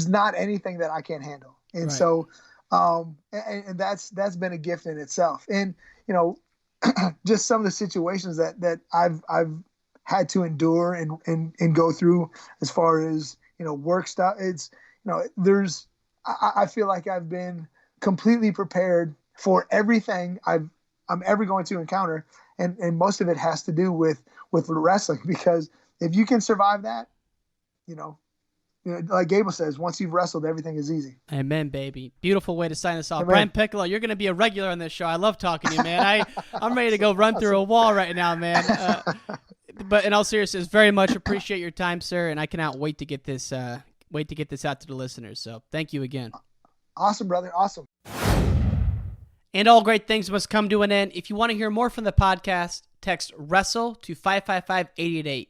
not anything that I can't handle. And right. So, and that's been a gift in itself. And, just some of the situations that I've had to endure and go through as far as, work stuff. It's, I feel like I've been completely prepared for everything I'm ever going to encounter. And most of it has to do with wrestling, because if you can survive that, like Gable says, once you've wrestled, everything is easy. Amen, baby. Beautiful way to sign this off. Amen. Brian Piccolo, you're going to be a regular on this show. I love talking to you, man. I'm ready to go run through a wall right now, man. But in all seriousness, very much appreciate your time, sir, and I cannot wait to get this out to the listeners. So thank you again. Awesome, brother. Awesome. And all great things must come to an end. If you want to hear more from the podcast, text WRESTLE to 555-888.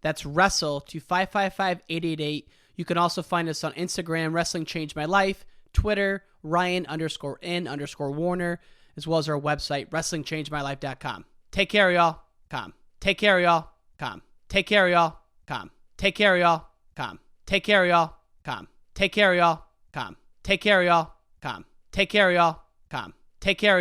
That's WRESTLE to 555-888. You can also find us on Instagram, Wrestling Changed My Life, Twitter, Ryan_N_Warner, as well as our website, WrestlingChangedMyLife.com. Take care, y'all. Come. Take care, y'all. Come. Take care, y'all. Come. Take care, y'all. Come. Take care, y'all. Come. Take care, y'all. Come. Take care, y'all. Come. Take care, y'all. Come. Take care.